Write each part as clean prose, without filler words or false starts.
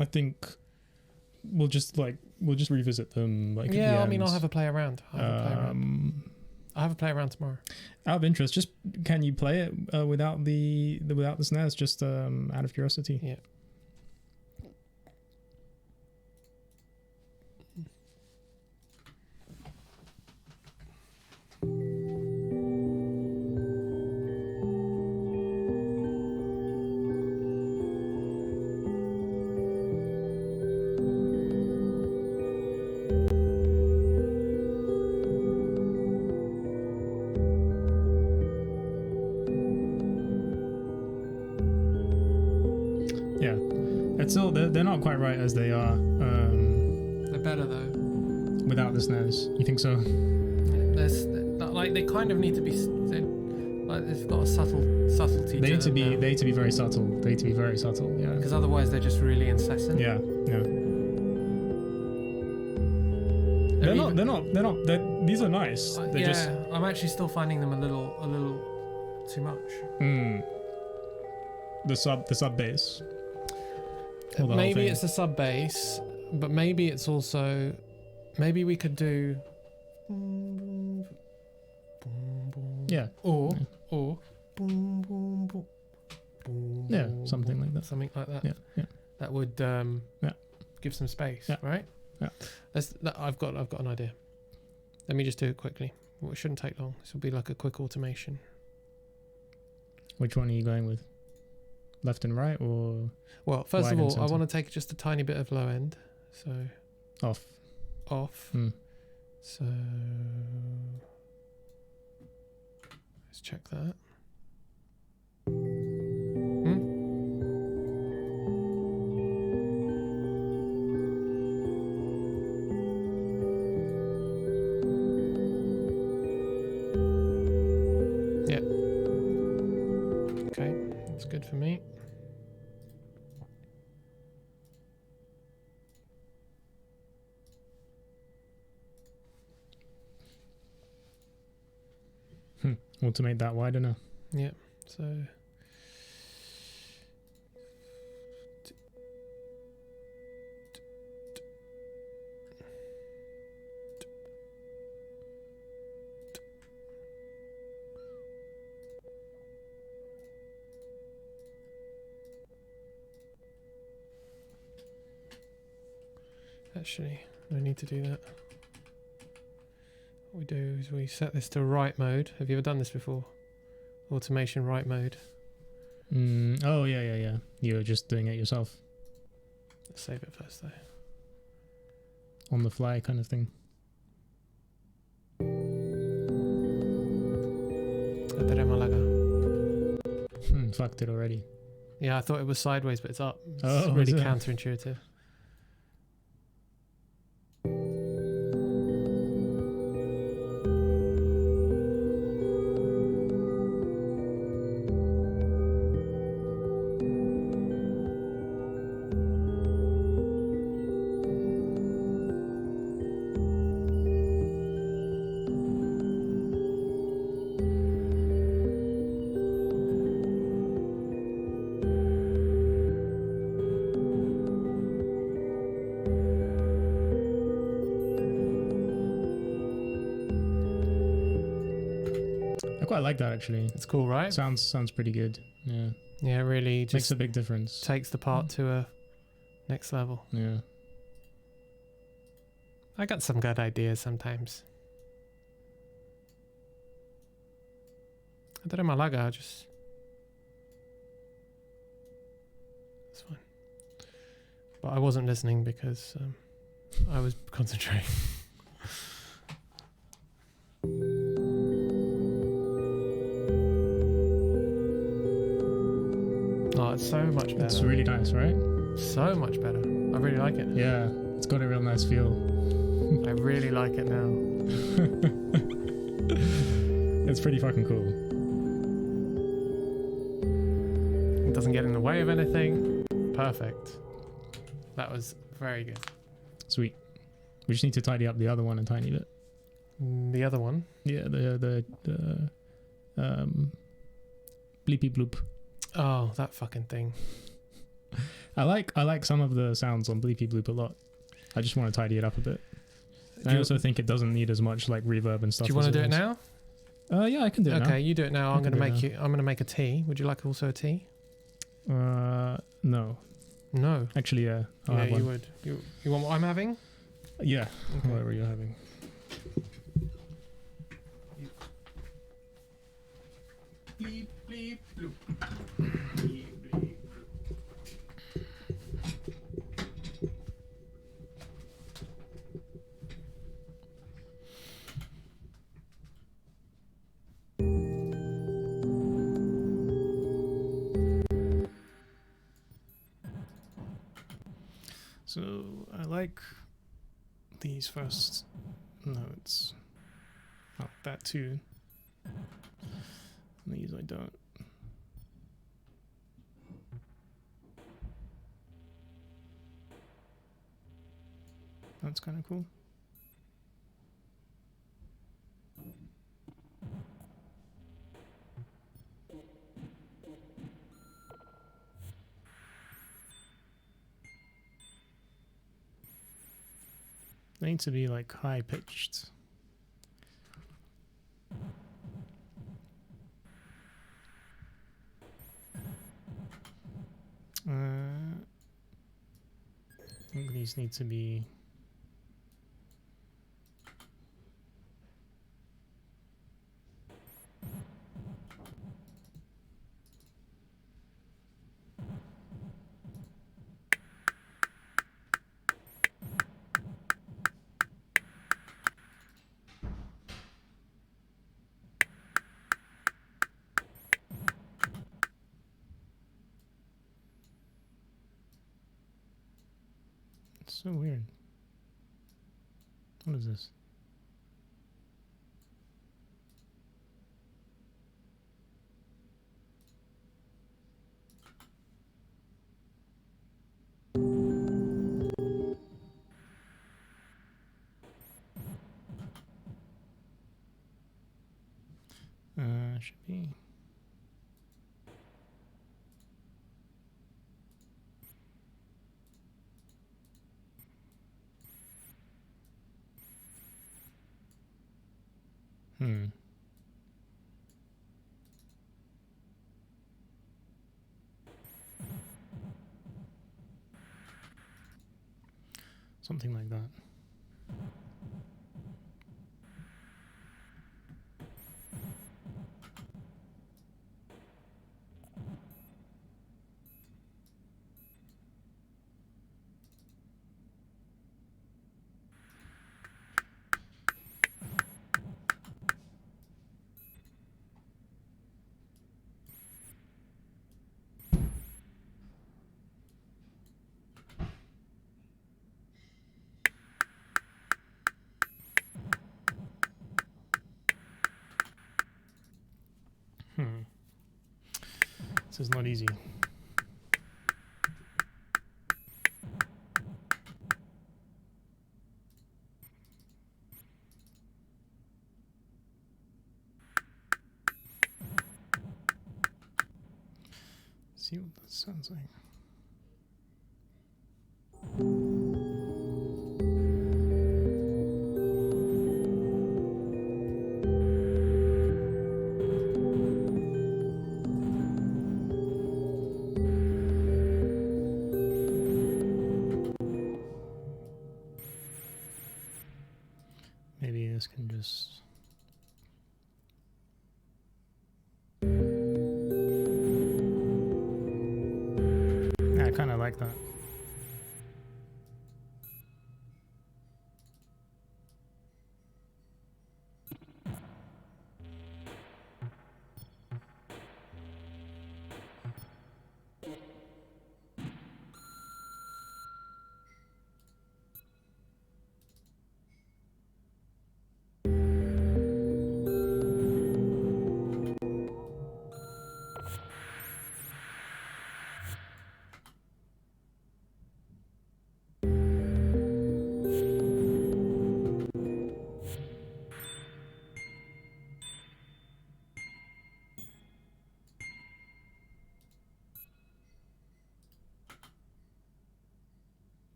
I think we'll just revisit them. Like yeah, I mean, I'll have a play around. I'll have a play around tomorrow. Out of interest, just can you play it without the snares? Just out of curiosity. Yeah. It's still they're not quite right as they are. They're better though. Without the snares, you think so? There's like they kind of need to be. Like they've got a subtlety. They need to be very subtle. They need to be very subtle. Yeah. Because otherwise they're just really incessant. Yeah. Yeah. They're not. These are nice. They're just. I'm actually still finding them a little too much. The sub bass. Maybe it's a sub bass, but maybe it's also, maybe we could do. Yeah. Or. Yeah, something like that. Something like that. Yeah. That would give some space, right? Yeah. I've got an idea. Let me just do it quickly. Well, it shouldn't take long. This will be like a quick automation. Which one are you going with? Left and right, or? Well, first of all, I want to take just a tiny bit of low end. So. Off. So. Let's check that. Yeah. Okay, that's good for me. Automate that wider now. Yeah, so actually no need to do that. What we do is we set this to right mode. Have you ever done this before? Automation right mode. Oh yeah. You're just doing it yourself. Let's save it first though. On the fly kind of thing. Fucked it already. Yeah, I thought it was sideways, but it's up. It's oh, really counterintuitive. I like that actually. It's cool, right? Sounds pretty good. Yeah. Yeah, really just makes a big difference. Takes the part to a next level. Yeah. I got some good ideas sometimes. I don't know, Malaga, just it's fine. But I wasn't listening because I was concentrating. Oh, it's so much better. It's really nice, right? So much better. I really like it. Yeah, it's got a real nice feel. I really like it now. It's pretty fucking cool. It doesn't get in the way of anything. Perfect. That was very good. Sweet. We just need to tidy up the other one a tiny bit. The other one? Yeah, the bleepy bloop. Oh, that fucking thing. I like some of the sounds on Bleepy Bloop a lot. I just want to tidy it up a bit. I also think it doesn't need as much like reverb and stuff. Do you want to do it now? Yeah, I can do it now. Okay, you do it now. I'm gonna make a tea. Would you like also a tea? No. No. Actually, yeah. Yeah, you would. You want what I'm having? Yeah. Okay. Whatever you're having. Bleep, bleep, bloop. Bleep, bleep, So I like these first notes. Oh, that too. These I don't. That's kind of cool. They need to be like high pitched. I think these need to be so weird. What is this? Should be. Something like that. This is not easy. See what that sounds like. Maybe this can just... Yeah, I kind of like that.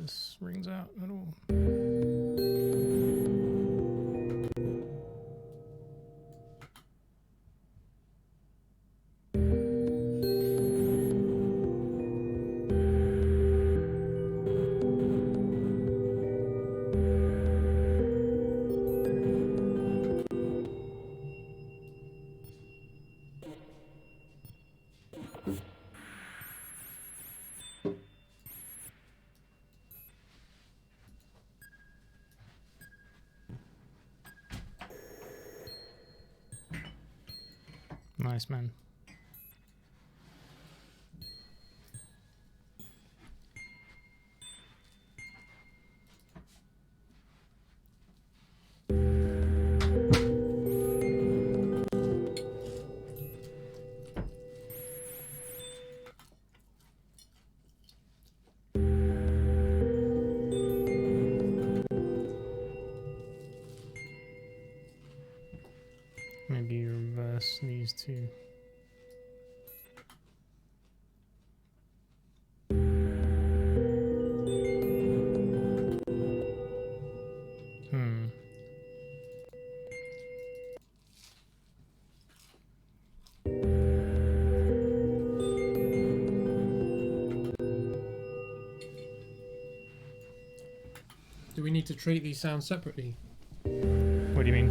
this rings out at all. Nice, man. Maybe reverse these two. Do we need to treat these sounds separately? What do you mean?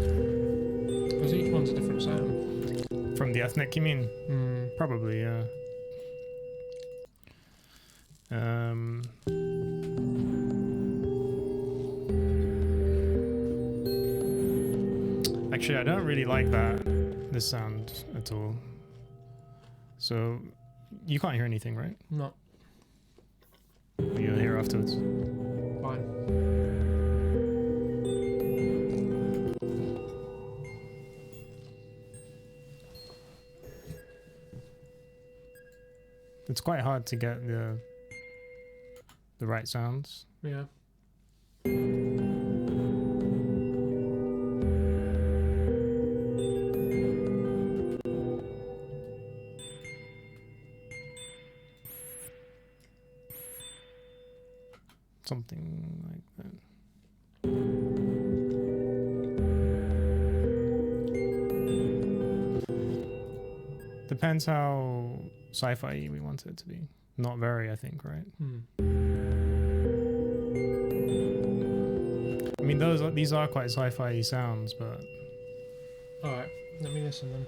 Because each one's a different sound. From the ethnic, you mean? Probably, yeah. Actually, I don't really like this sound at all. So, you can't hear anything, right? No. You'll hear afterwards. Fine. It's quite hard to get the right sounds. Yeah. Something like that. Depends how sci-fi we want it to be. Not very, I think, right? I mean, these are quite sci-fi sounds, but... Alright, let me listen then.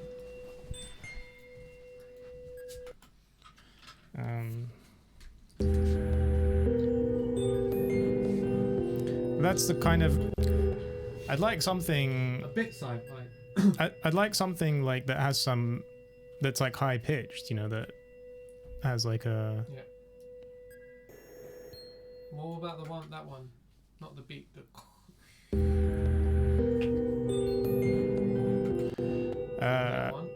That's the kind of... I'd like something... A bit sci-fi. I'd like something like that has some... That's like high-pitched, you know, that has like a... Yeah. What about that one? Not the beat, the... that one.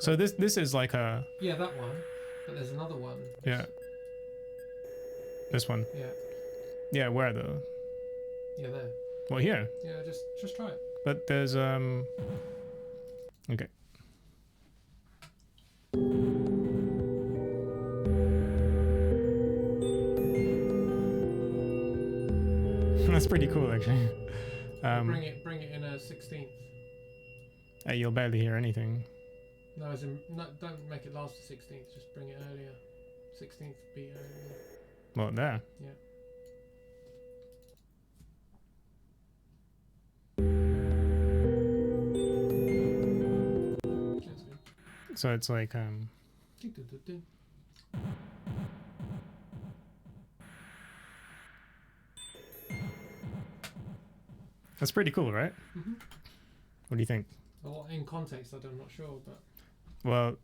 So this is like a... Yeah, that one. But there's another one. Yeah. This one. Yeah. Yeah, where though? Yeah, there. Well, here. Yeah, just try it. But there's okay. That's pretty cool, actually. Bring it in a 16th. You'll barely hear anything. No, as in, don't make it last the 16th. Just bring it earlier. 16th beat earlier. Well, there. Yeah. So it's like that's pretty cool, right? Mm-hmm. What do you think? Well, in context, I'm not sure, but... Well,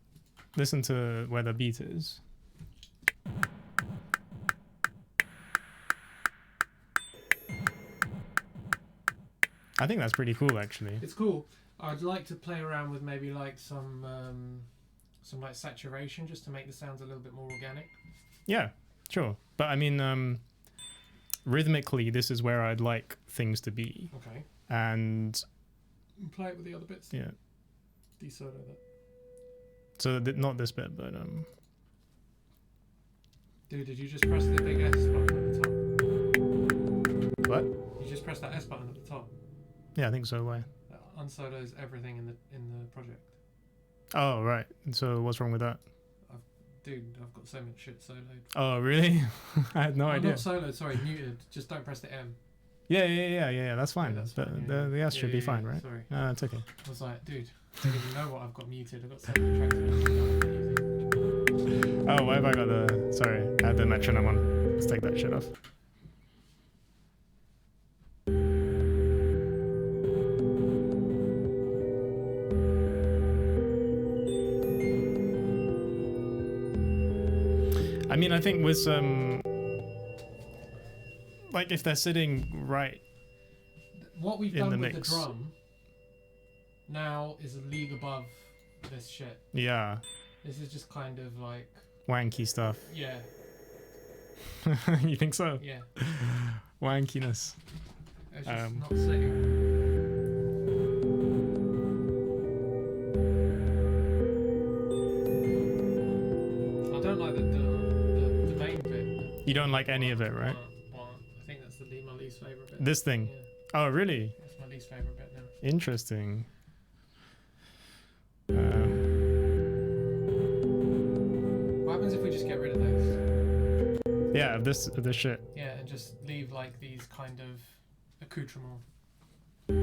listen to where the beat is. I think that's pretty cool, actually. It's cool. I'd like to play around with maybe like some like saturation, just to make the sounds a little bit more organic. Yeah, sure. But I mean, rhythmically, this is where I'd like things to be. Okay. And play it with the other bits. Yeah. Desolo that. So not this bit, but Dude, did you just press the big S button at the top? What? You just pressed that S button at the top. Yeah, I think so. Why? That unsolos everything in the project. Oh, right. So what's wrong with that? Dude, I've got so much shit soloed. Oh, really? I had no idea. Not soloed, sorry, muted. Just don't press the M. Yeah. That's fine. Yeah, that's the, fine, the S should be fine, right? Sorry. No, it's okay. I was like, dude, I don't even know what I've got muted. I've got so many tracks muted. Oh, why have I got the... Sorry, I had the metronome on. Let's take that shit off. I mean, I think with some... Like, if they're sitting right what we've in done the with mix. the drum now is a league above this shit. Yeah. This is just kind of like... Wanky stuff. Yeah. You think so? Yeah. Wankiness. It's just not sitting. I don't like the main bit. You don't like any of it, right? I think that's my least favourite bit. This thing? Yeah. Oh, really? That's my least favourite bit now. Interesting. What happens if we just get rid of this? Yeah, of this shit. Yeah, and just leave like these kind of accoutrements. Yeah,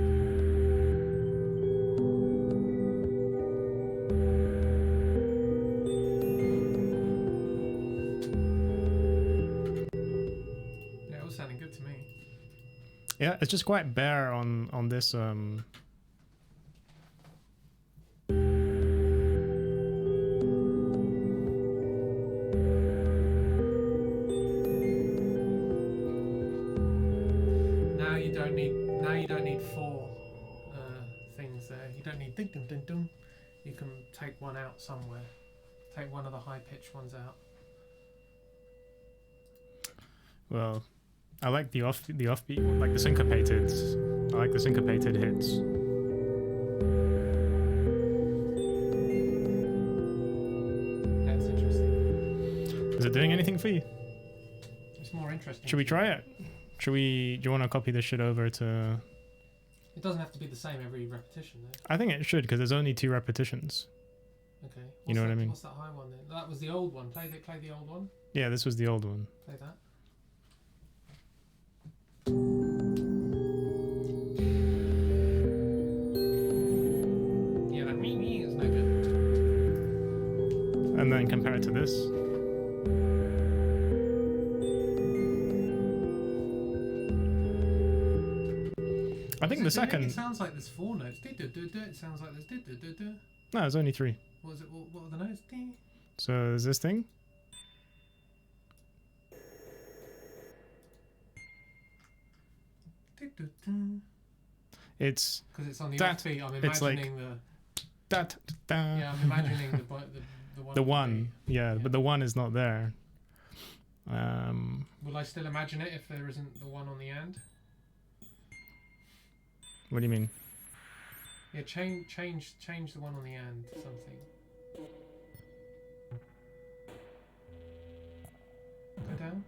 it was sounding good to me. Yeah, it's just quite bare on this Now you don't need four things there. You don't need ding ding ding ding. You can take one out somewhere. Take one of the high pitched ones out. Well, I like the offbeat one, like the syncopated. I like the syncopated hits. That's interesting. Is it doing anything for you? It's more interesting. Should we try it? Do you want to copy this shit over to... It doesn't have to be the same every repetition though. I think it should, because there's only 2 repetitions. Okay. You know what I mean? What's that high one then? That was the old one. Play the old one. Yeah, this was the old one. Play that. Yeah, that me is no good. And then compare it to this. I think the second... It sounds like there's 4 notes. It sounds like there's No, there's only 3. What was it? What were the notes? So there's this thing. It's... Because it's on the that, offbeat. I'm it's like imagining the... that, Yeah, I'm imagining the one. the one, yeah, but the one is not there. Will I still imagine it if there isn't the one on the end? What do you mean? Yeah, change the one on the end to something. Go down.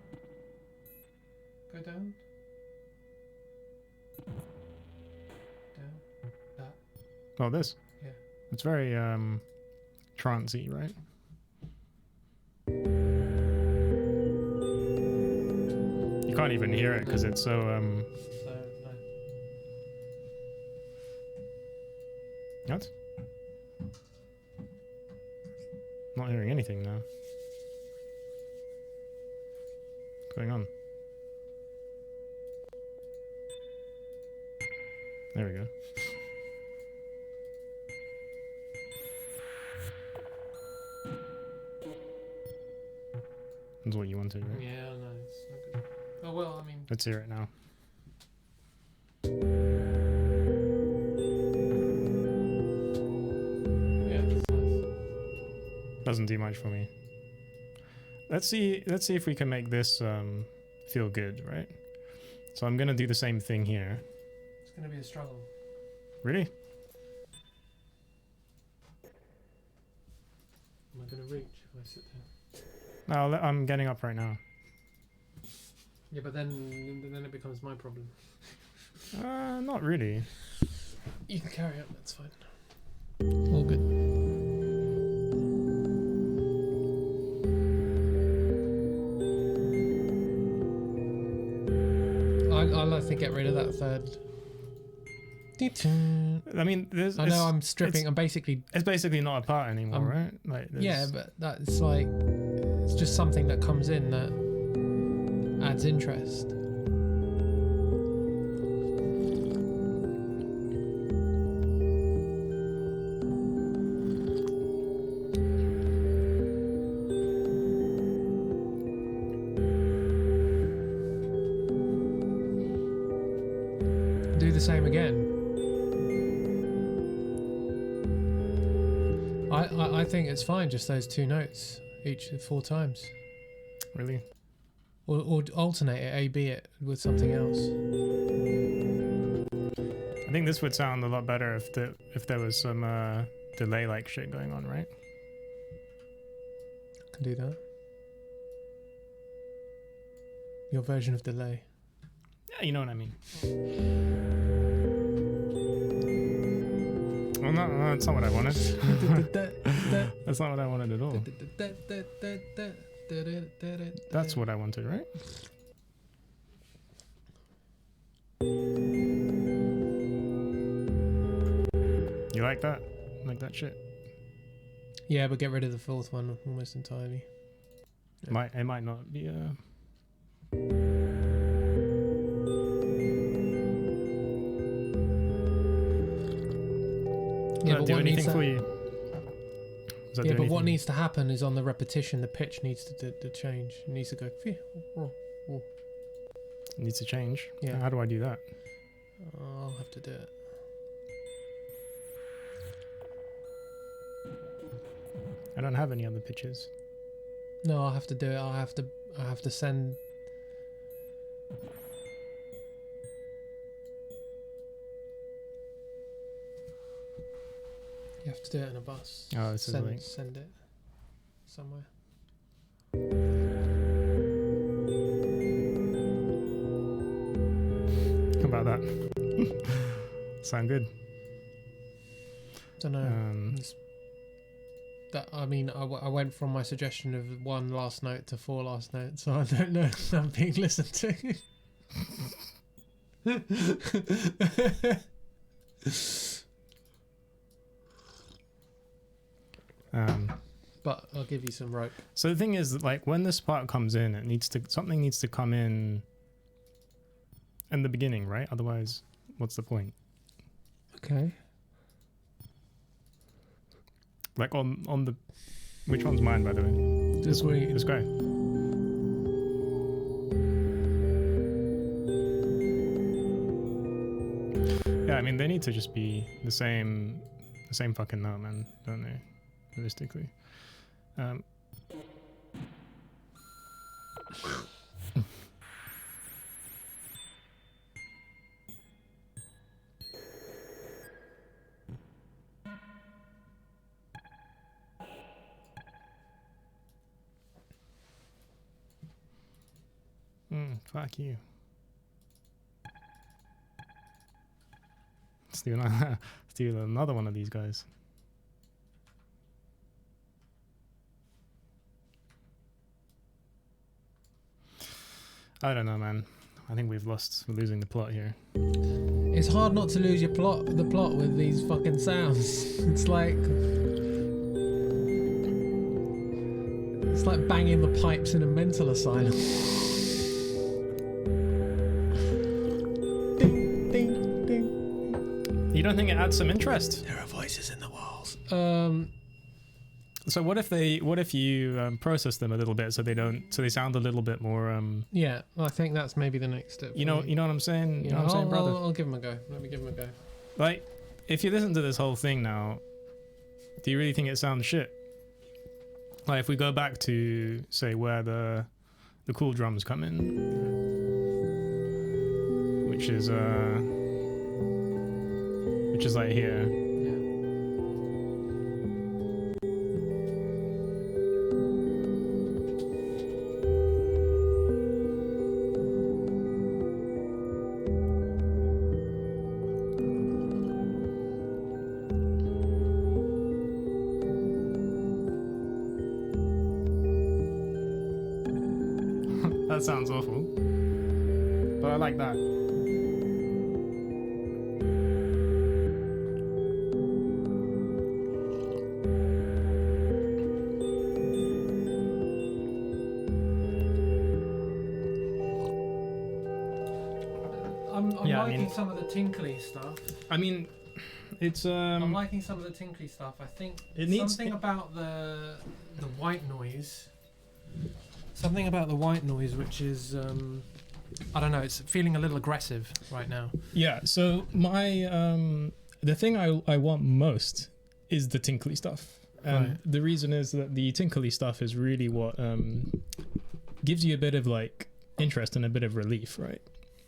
Go down. Down. That. Oh, this. Yeah. It's very trancey, right? You can't even hear it because it's so So no. What? Not hearing anything now. What's going on? There we go. That's what you wanted, right? Yeah, no, it's not good. Oh well, I mean. Let's hear it now. Yeah, that's nice. Doesn't do much for me. Let's see if we can make this feel good, right? So I'm gonna do the same thing here. It's gonna be a struggle. Really? Am I gonna reach if I sit there? No, I'm getting up right now. Yeah, but then it becomes my problem. Not really. You can carry on. That's fine. All good. I'll have to get rid of that third. I mean, I know I'm stripping. I'm basically. It's basically not a part anymore, right? Like, yeah, but that's like, it's just something that comes in that adds interest. Do the same again. I think it's fine, just those 2 notes each 4 times. Really? Or alternate it, A-B it with something else. I think this would sound a lot better if there was some delay like shit going on, right? Can do that. Your version of delay. Yeah, you know what I mean. Well, no, that's not what I wanted. That's not what I wanted at all. That's what I wanted, right? You like that? Like that shit? Yeah, but get rid of the 4th one almost entirely. Yeah. It might not be Yeah, but do anything for you? Yeah, but what needs to happen is on the repetition, the pitch needs to change. It needs to go. It needs to change. Yeah. How do I do that? I'll have to do it. I don't have any other pitches. No, I'll have to do it. I have to send. You have to do it in a bus. Oh, this is like... Send it somewhere. How about that? Sound good? Don't know. I mean, I went from my suggestion of 1 last note to 4 last notes, so I don't know if I'm being listened to. But I'll give you some rope. So the thing is, like, when this part comes in, something needs to come in the beginning, right? Otherwise, what's the point? Okay. Like on the, which one's mine, by the way? This guy. Yeah, I mean, they need to just be the same fucking note, man, don't they? Realistically. Fuck you. Let's do another one of these guys. I don't know, man. I think we're losing the plot here. It's hard not to lose the plot with these fucking sounds. It's like banging the pipes in a mental asylum. Ding, ding, ding. You don't think it adds some interest? There are voices in the walls. So what if you process them a little bit so they sound a little bit more Yeah, I think that's maybe the next step. you know what I'm saying? You know what I'm saying, brother? I'll give him a go. Let me give him a go. Like, if you listen to this whole thing now, do you really think it sounds shit? Like, if we go back to, say, where the cool drums come in, which is like here. That sounds awful. But I like that. I'm Yeah, I liking mean- some of the tinkly stuff. I mean, it's I'm liking some of the tinkly stuff. I think It needs- something about the white noise. Something about the white noise, which is I don't know. It's feeling a little aggressive right now. Yeah, so my the thing I want most is the tinkly stuff. And Right. the reason is that the tinkly stuff is really what gives you a bit of like interest and a bit of relief, right?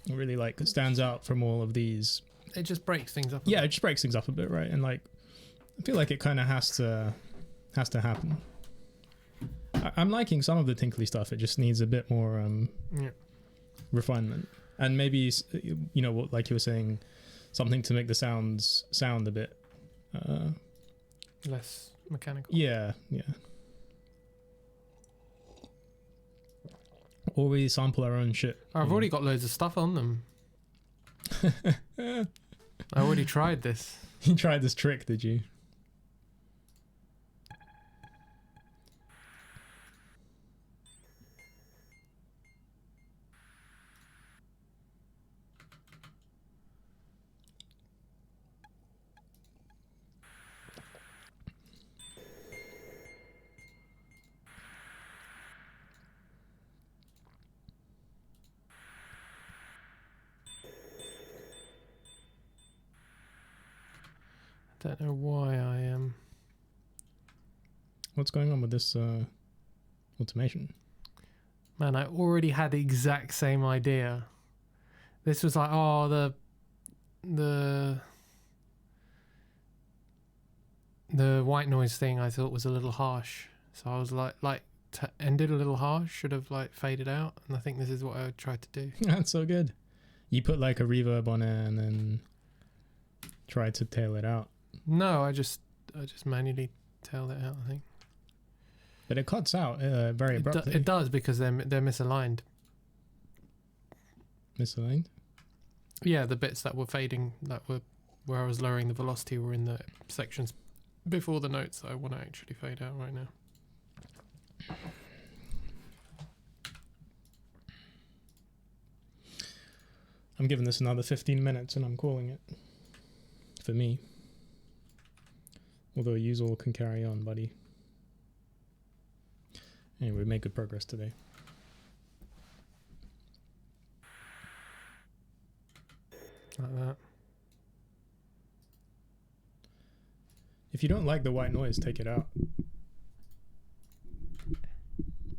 It really like stands out from all of these. It just breaks things up. Yeah, it just breaks things up a bit, right? And like I feel like it kind of has to happen. I'm liking some of the tinkly stuff. It just needs a bit more Yeah. refinement, and maybe you know what, like you were saying, something to make the sounds sound a bit Less mechanical. yeah. Or we sample our own shit. I've already got loads of stuff on them. I already tried this. You tried this trick, did you? Don't know why I am. What's going on with this automation? Man, I already had the exact same idea. This was like, oh, the white noise thing I thought was a little harsh. So I was like ended a little harsh, should have like faded out. And I think this is what I would try to do. That's so good. You put like a reverb on it and then try to tail it out. No, I just manually tailed it out, I think. But it cuts out very abruptly. It does because they're misaligned. Misaligned? Yeah, the bits that were fading, that were where I was lowering the velocity, were in the sections before the notes that I want to actually fade out right now. I'm giving this another 15 minutes and I'm calling it. For me. Although you all can carry on, buddy. Anyway, we made good progress today. Like that. If you don't like the white noise, take it out. You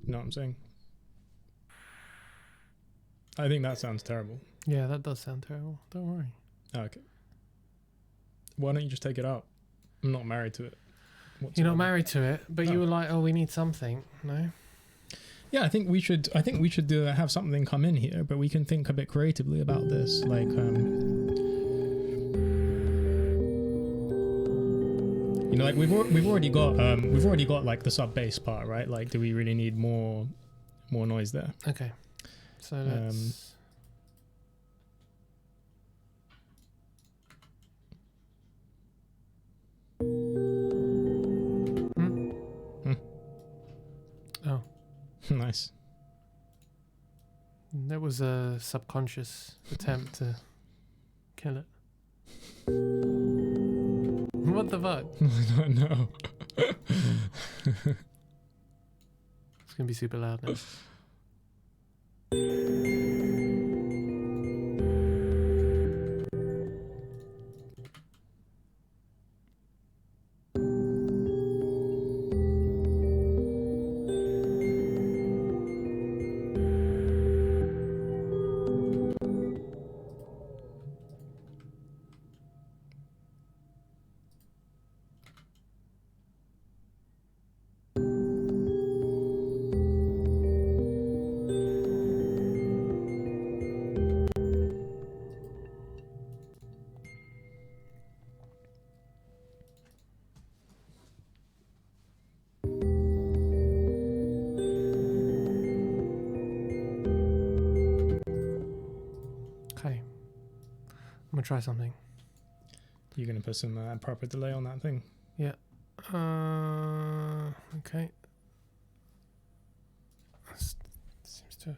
know what I'm saying? I think that sounds terrible. Yeah, that does sound terrible. Don't worry. Oh, okay. Why don't you just take it out? I'm not married to it. You're not married to it, but you No. were like, "Oh, we need something." No. Yeah, I think we should have something come in here, but we can think a bit creatively about this. Like, you know, like we've already got like the sub bass part, right? Like, do we really need more noise there? Okay. So let's. Oh, Nice. that was a subconscious attempt to kill it. What the fuck? I don't know. It's gonna be super loud now. Okay. I'm gonna try something. You're gonna put some proper delay on that thing. Yeah. Okay. Seems to have.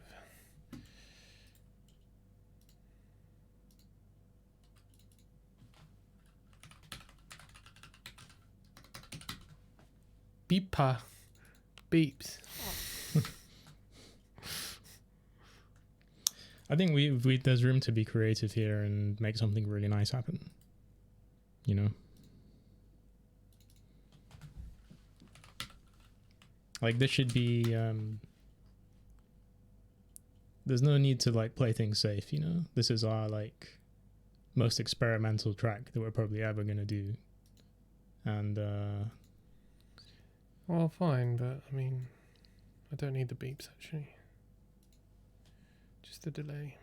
Beeper. Beeps. I think we there's room to be creative here and make something really nice happen. You know? Like this should be there's no need to like play things safe, you know? This is our like most experimental track that we're probably ever gonna do. And Well, fine, but I mean, I don't need the beeps actually. Just the delay.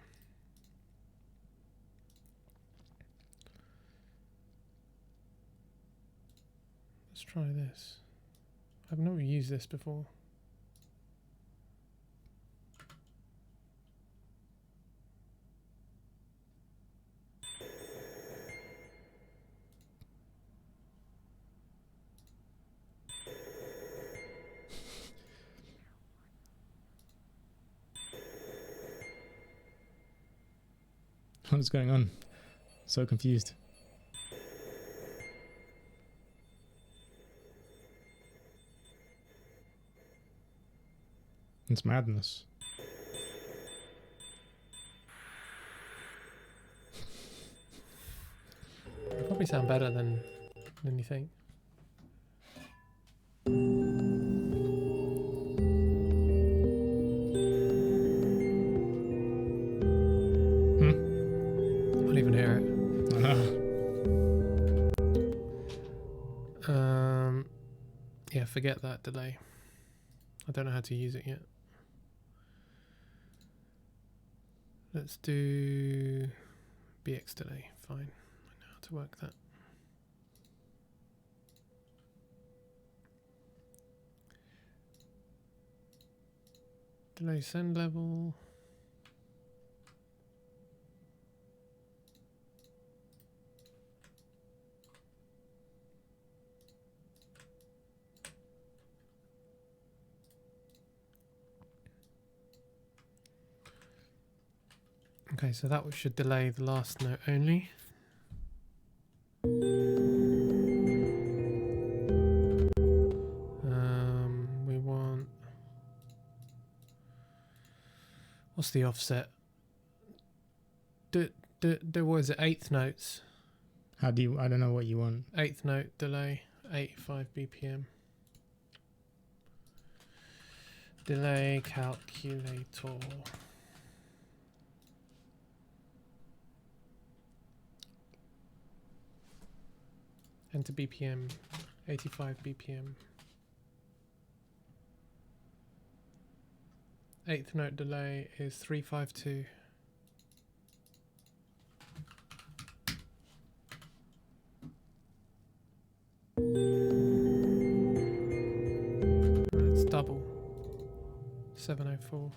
Let's try this. I've never used this before. what's going on? So confused. It's madness. It'll probably sound better than you think. Can't even hear it. I know. Yeah, forget that delay. I don't know how to use it yet. Let's do BX delay. Fine. I know how to work that. Delay send level. Okay, so that should delay the last note only. We want... What's the offset? What is it? Eighth notes. How do you? I don't know what you want. Eighth note delay, 85 BPM. Delay calculator. Enter BPM, 85 BPM. Eighth note delay is 352. That's double. 704.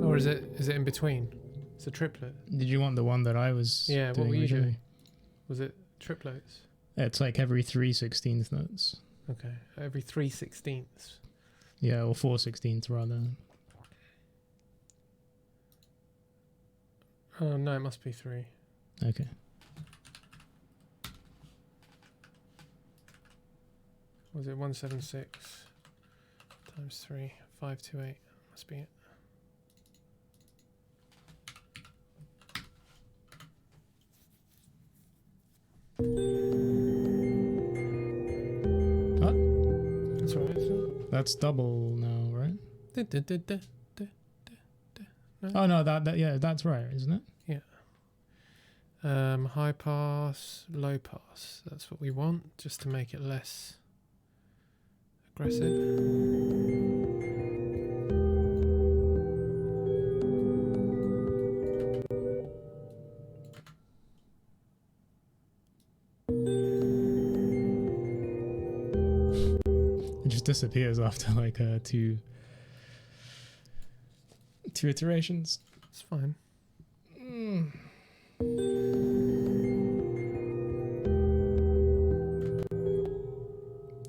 Or is it in between? It's a triplet. Did you want the one that I was? Yeah, what doing were you originally? doing? Was it triplets? It's like every 3/16 notes. Okay, every 3/16. Yeah, or 4/16 rather. Oh no, it must be 3. Okay. Was it 176 times 3? 528. Must be it. What? That's right, isn't it? That's double now, right? No. Oh no, that yeah, that's right, isn't it? High pass, low pass. That's what we want, just to make it less aggressive. It just disappears after like two iterations. It's fine.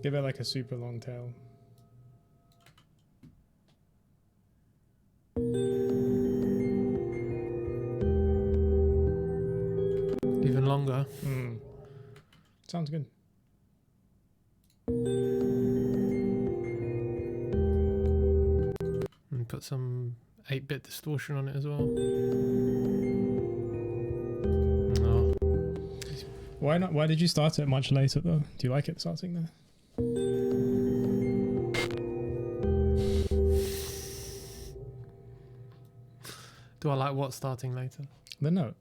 Give it like a super long tail. Even longer. Sounds good. And put some 8-bit distortion on it as well. Oh. Why not? Why did you start it much later though? Do you like it starting there? Do I like what starting later? The note.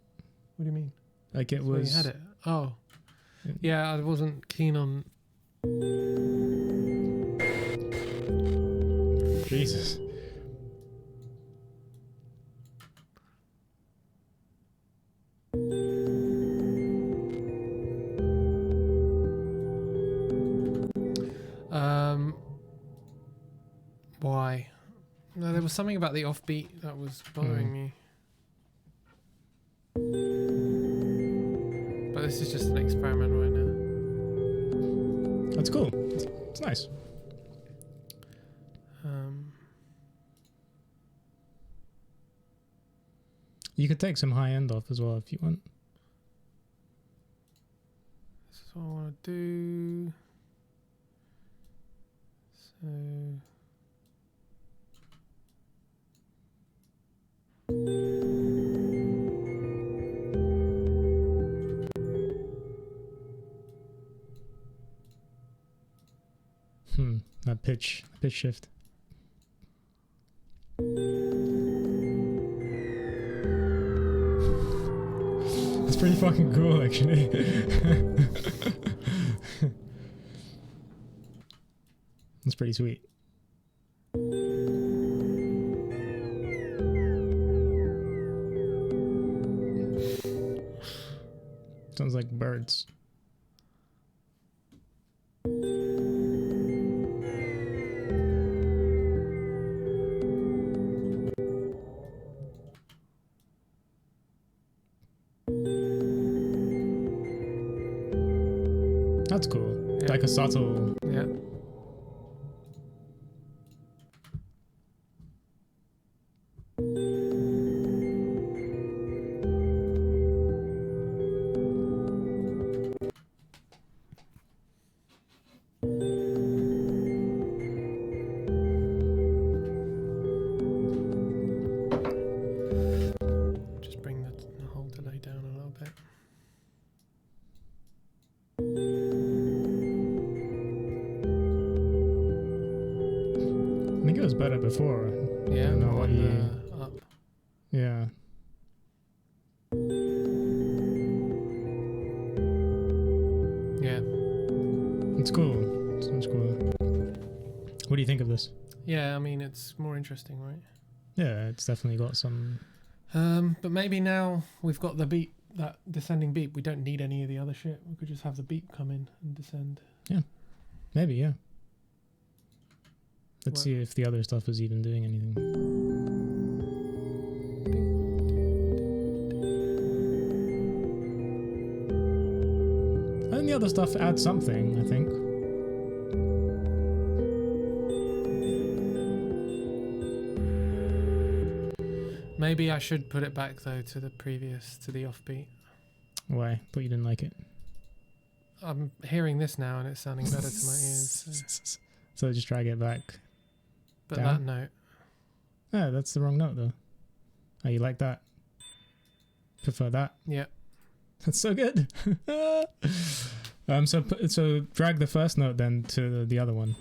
What do you mean? Like it That's where was. you had it. Oh. Yeah, I wasn't keen on. Jesus. Why? No, there was something about the offbeat that was bothering me. But this is just an experiment right now. That's cool. It's nice. You could take some high end off as well if you want. This is what I want to do. So. That pitch shift. It's pretty fucking cool, actually. That's pretty sweet. Sounds like birds. That's cool. Yeah. Like a subtle. Yeah. Just bring the whole delay down a little bit. I think it was better before. Yeah, I don't know what you. up. Yeah. Yeah. It's cool. Sounds cool. What do you think of this? Yeah, I mean, it's more interesting, right? Yeah, it's definitely got some. But maybe now we've got the beat, that descending beat, we don't need any of the other shit. We could just have the beat come in and descend. Maybe, yeah. Let's What? see if the other stuff is even doing anything. And the other stuff adds something, I think. Maybe I should put it back though to the previous, to the offbeat. Why? Thought you didn't like it. I'm hearing this now and it's sounding better to my ears. So just drag it back. But Down? that note. Yeah, that's the wrong note though. Oh, you like that? Prefer that? Yeah. That's so good. So drag the first note then to the other one.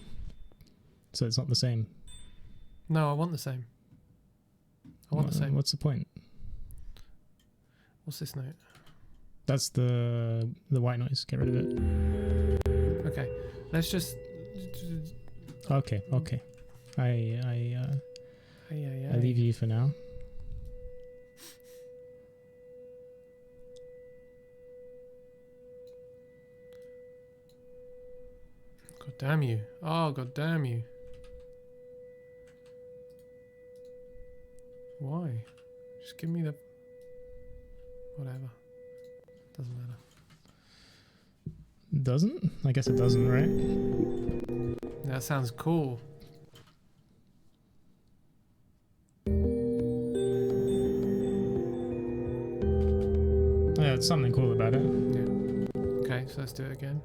So it's not the same. No, I want the same. I want the same. What's the point? What's this note? That's the white noise. Get rid of it. Okay. Let's just. Okay. I leave you for now. God damn you. Oh, god damn you. Why? Just give me the... Whatever. Doesn't matter. Doesn't? I guess it doesn't, right? That sounds cool. Yeah, it's something cool about it. Yeah. Okay, so let's do it again.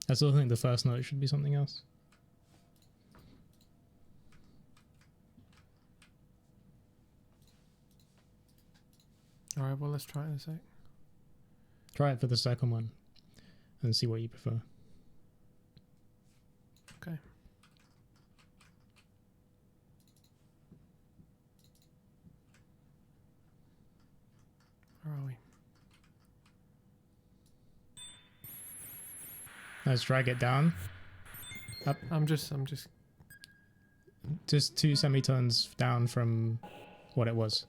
I still think the first note should be something else. Alright, well, let's try it in a sec. Try it for the second one and see what you prefer. Okay. Where are we? Let's drag it down. Up. I'm just Just 2 semitones down from what it was.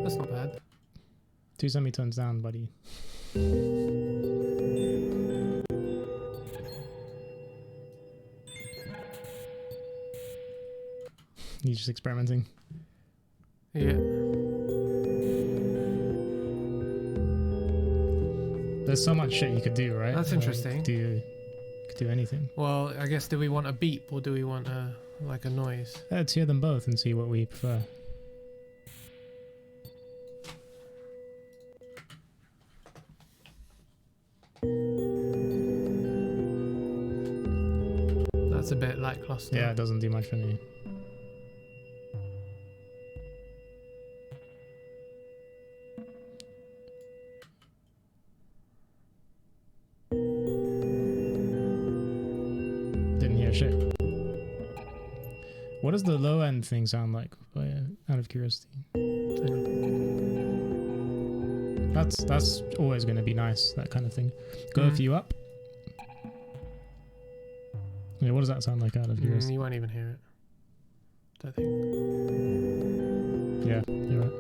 That's not bad. 2 semitones down, buddy. You're just experimenting. Yeah. There's so much shit you could do, right? That's interesting. You could do anything. Well, I guess, do we want a beep or do we want like a noise? Let's hear them both and see what we prefer. That's a bit lackluster. Yeah, it doesn't do much for me. Didn't hear shit. What does the low end thing sound like? Out of curiosity. That's always going to be nice, that kind of thing. Go a few up. Yeah, what does that sound like out of curiosity? You won't even hear it. Don't think. Yeah, you're right.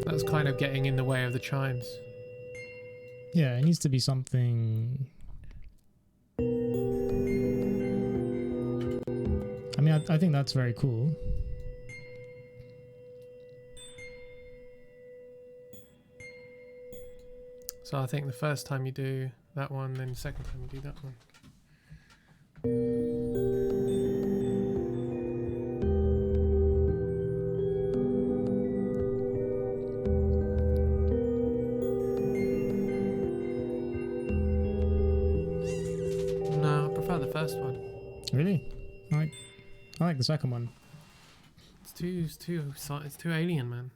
That's kind of getting in the way of the chimes. Yeah, it needs to be something. I mean, I think that's very cool. So I think the first time you do that one, then the second time you do that one. No, I prefer the first one. Really? I like the second one. It's too alien, man.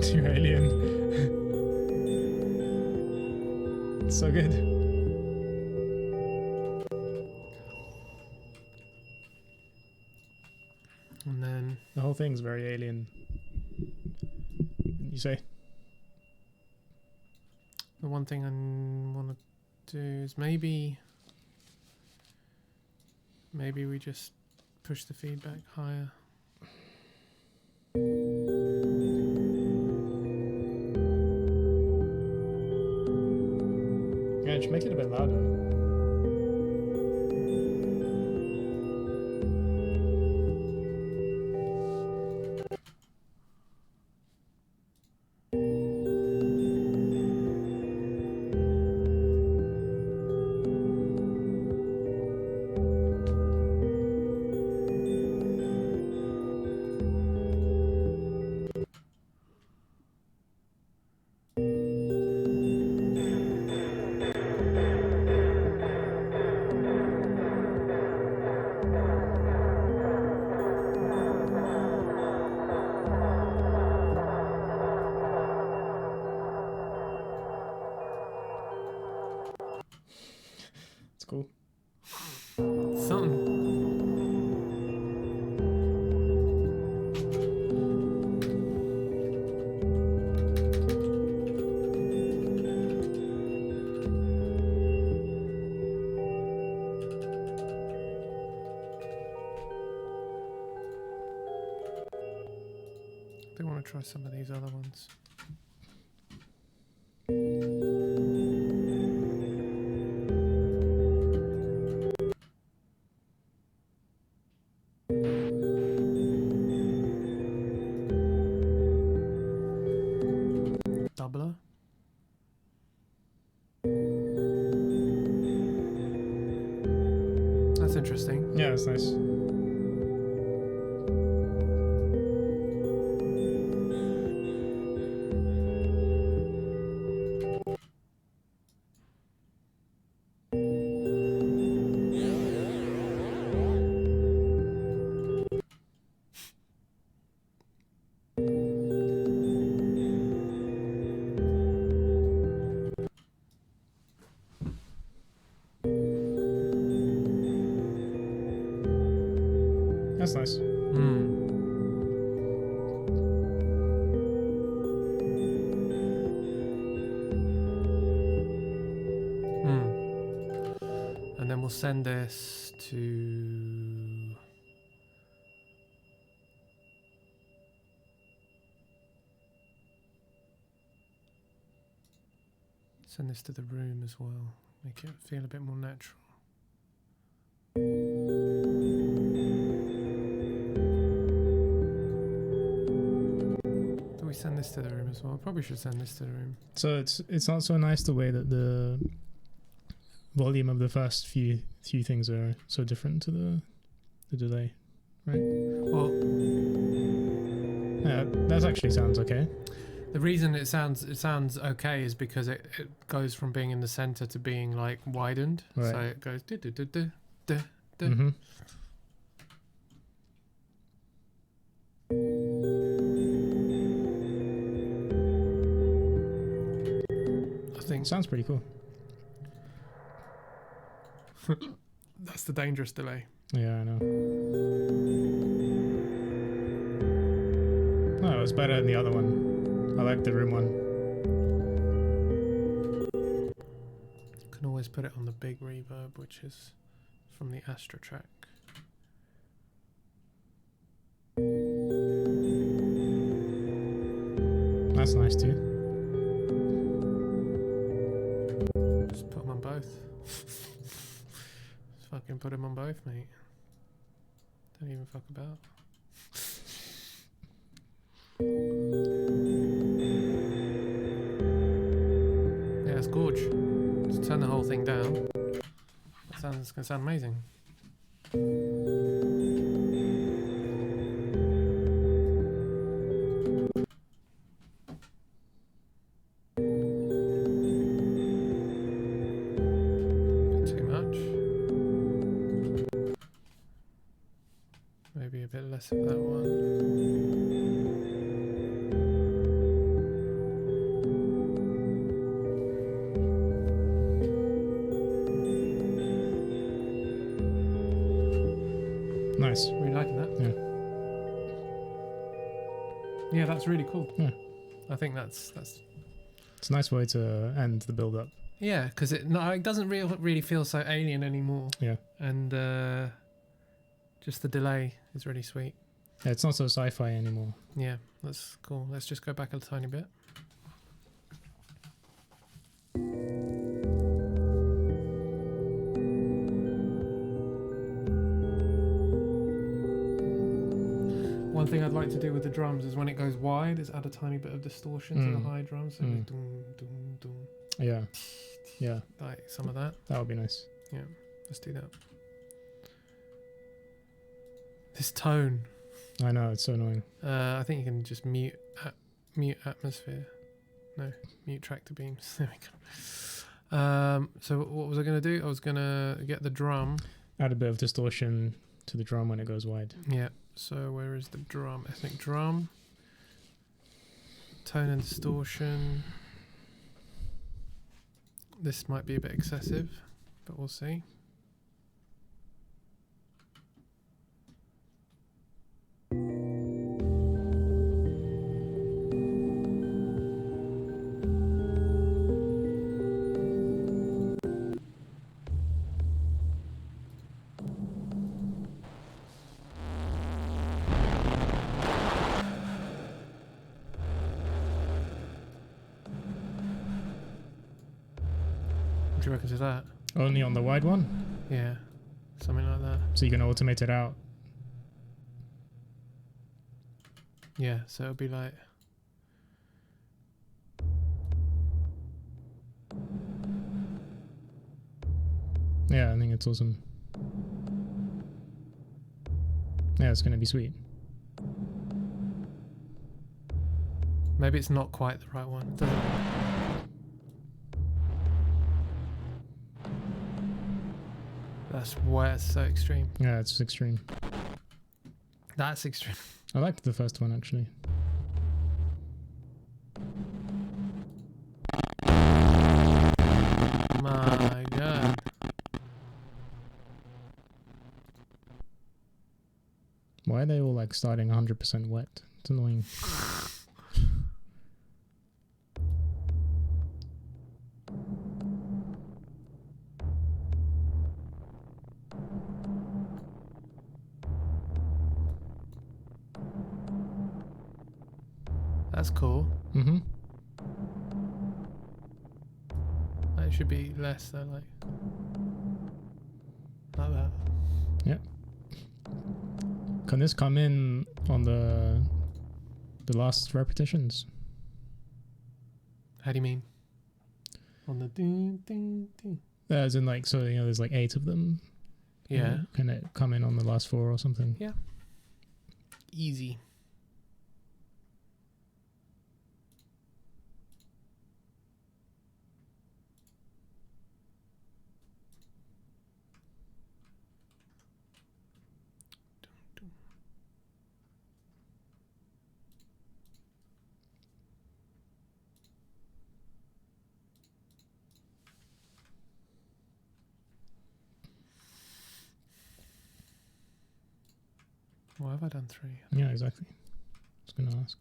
Too alien. It's so good. And then The whole thing's very alien. You say? the one thing I want to do is maybe we just push the feedback higher. Yeah, just make it a bit louder. cool. Something. I do want to try some of these other ones. Doubler. That's interesting. Yeah, that's nice. That's nice. And then we'll send this to... Send this to the room as well. Make it feel a bit more natural. Do we send this to the room as well? Probably should send this to the room. So it's not so nice the way that the volume of the first few things are so different to the delay, right? Well, yeah, that actually sounds okay. the reason it sounds okay is because it goes from being in the center to being like widened. Right. So it goes duh, duh, duh, duh, duh, duh. Mm-hmm. I think Sounds pretty cool. that's the dangerous delay. Yeah, I know. No, it was better than the other one. I like the room one. You can always put it on the big reverb, which is from the Astra track. That's nice too. Just put them on both. Just fucking put them on both, mate. Don't even fuck about. Yeah, it's gorge. Just turn the whole thing down. It's gonna sound amazing. Too much. Maybe a bit less of that one. Nice. Really liking that. Yeah. Yeah, that's really cool. Yeah. I think that's It's a nice way to end the build up. yeah, because it doesn't really feel so alien anymore. Yeah. And just the delay is really sweet. Yeah, it's not so sci-fi anymore. Yeah, that's cool. Let's just go back a tiny bit. One thing I'd like to do with the drums is when it goes wide, is add a tiny bit of distortion to the high drums. So it goes dum, dum, dum, Yeah. Yeah. like some of that. That would be nice. Yeah, let's do that. This tone. I know, it's so annoying. I think you can just mute atmosphere. No, mute tractor beams. There we go. So what was I going to do? I was going to get the drum. Add a bit of distortion to the drum when it goes wide. Yeah. So where is the drum? Ethnic drum. Tone and distortion. This might be a bit excessive, but we'll see. do you reckon to that? Only on the wide one? Yeah, something like that. So you can automate it out. Yeah, so it'll be like... Yeah, I think it's awesome. Yeah, it's going to be sweet. Maybe it's not quite the right one. Doesn't it? That's why it's so extreme. Yeah, it's extreme. That's extreme. I liked the first one, actually. My god. Why are they all like starting 100% wet? It's annoying. That's cool. Mm-hmm. It should be less though, like that. Yeah. Can this come in on the last repetitions? How do you mean? On the ding ding ding. As in like, so you know, there's like 8 of them. Yeah. You know, can it come in on the last 4 or something? Yeah. Easy. Why have I done 3? Yeah, exactly. I was going to ask.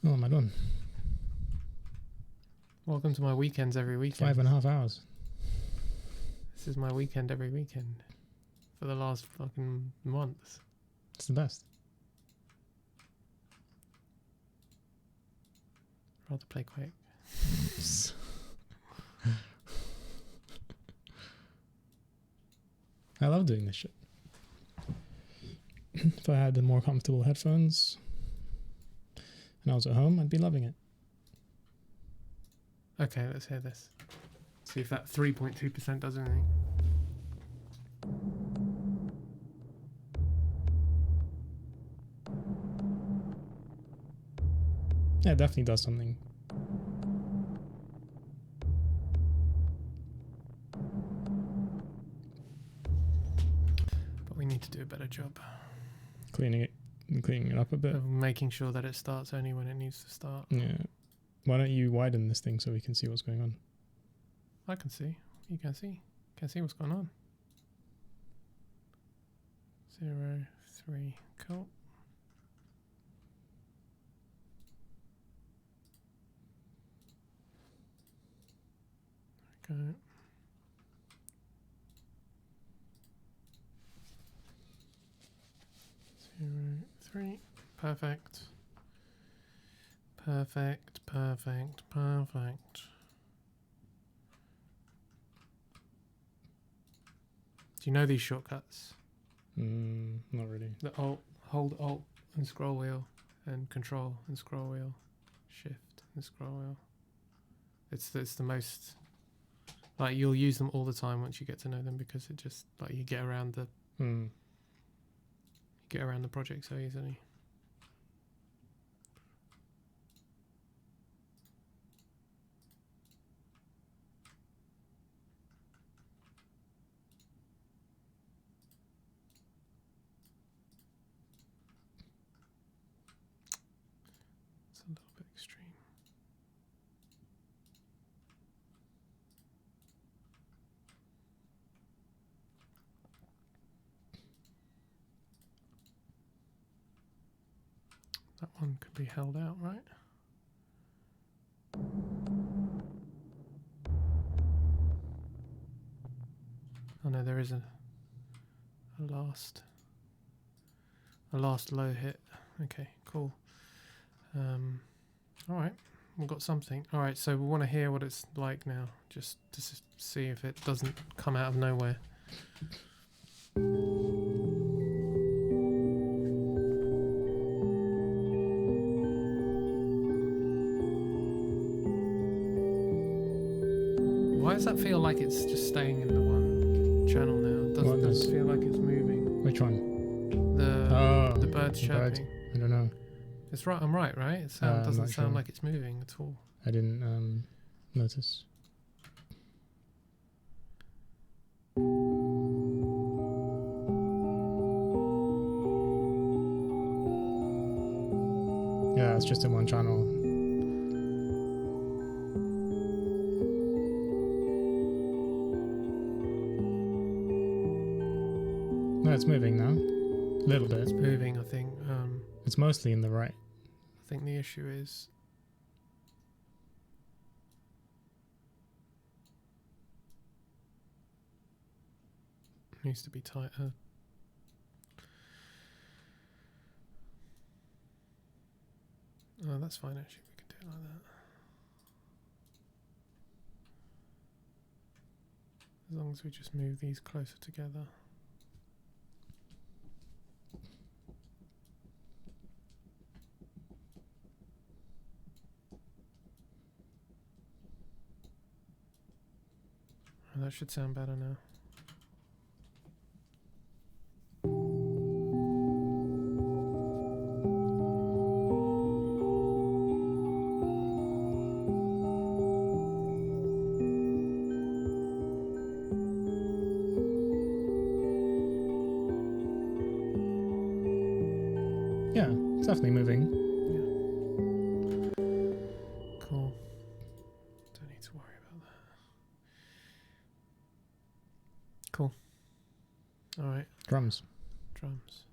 Oh, am I done? Welcome to my weekends every weekend. 5.5 hours. This is my weekend every weekend for the last fucking months. It's the best. Rather play Quake. I love doing this shit. If I had the more comfortable headphones and I was at home, I'd be loving it. Okay, let's hear this. See if that 3.2% does anything. Yeah, it definitely does something. But we need to do a better job. Cleaning it up a bit. Of making sure that it starts only when it needs to start. Yeah. Why don't you widen this thing so we can see what's going on? I can see. You can see. Can see what's going on. 0, 3. Cool. There we go. Zero, 3. Perfect. Perfect, perfect, perfect. Do you know these shortcuts? Not really. The hold Alt and scroll wheel, and Control and scroll wheel, Shift and scroll wheel. It's the most, like, you'll use them all the time once you get to know them, because it just, like, you get around the project so easily. It's a little bit extreme. That one could be held out, right? Oh no, there is a last low hit. Okay, cool. All right, we've got something. All right, so we want to hear what it's like now, just to see if it doesn't come out of nowhere. Why does that feel like it's just staying in the one channel now? It doesn't feel like it's moving. Which one? The birds chirping. Bird. I don't know. It's right. I'm right, right? It doesn't sound like it's moving at all. I didn't notice. Yeah, it's just in one channel. No, it's moving now. A little bit. It's moving, I think. It's mostly in the right. I think the issue is... It needs to be tighter. Oh, that's fine actually. We can do it like that. As long as we just move these closer together. Oh, that should sound better now. Yeah, it's definitely moving. Yeah. Cool. Don't need to worry about that. Cool. All right. Drums. Drums.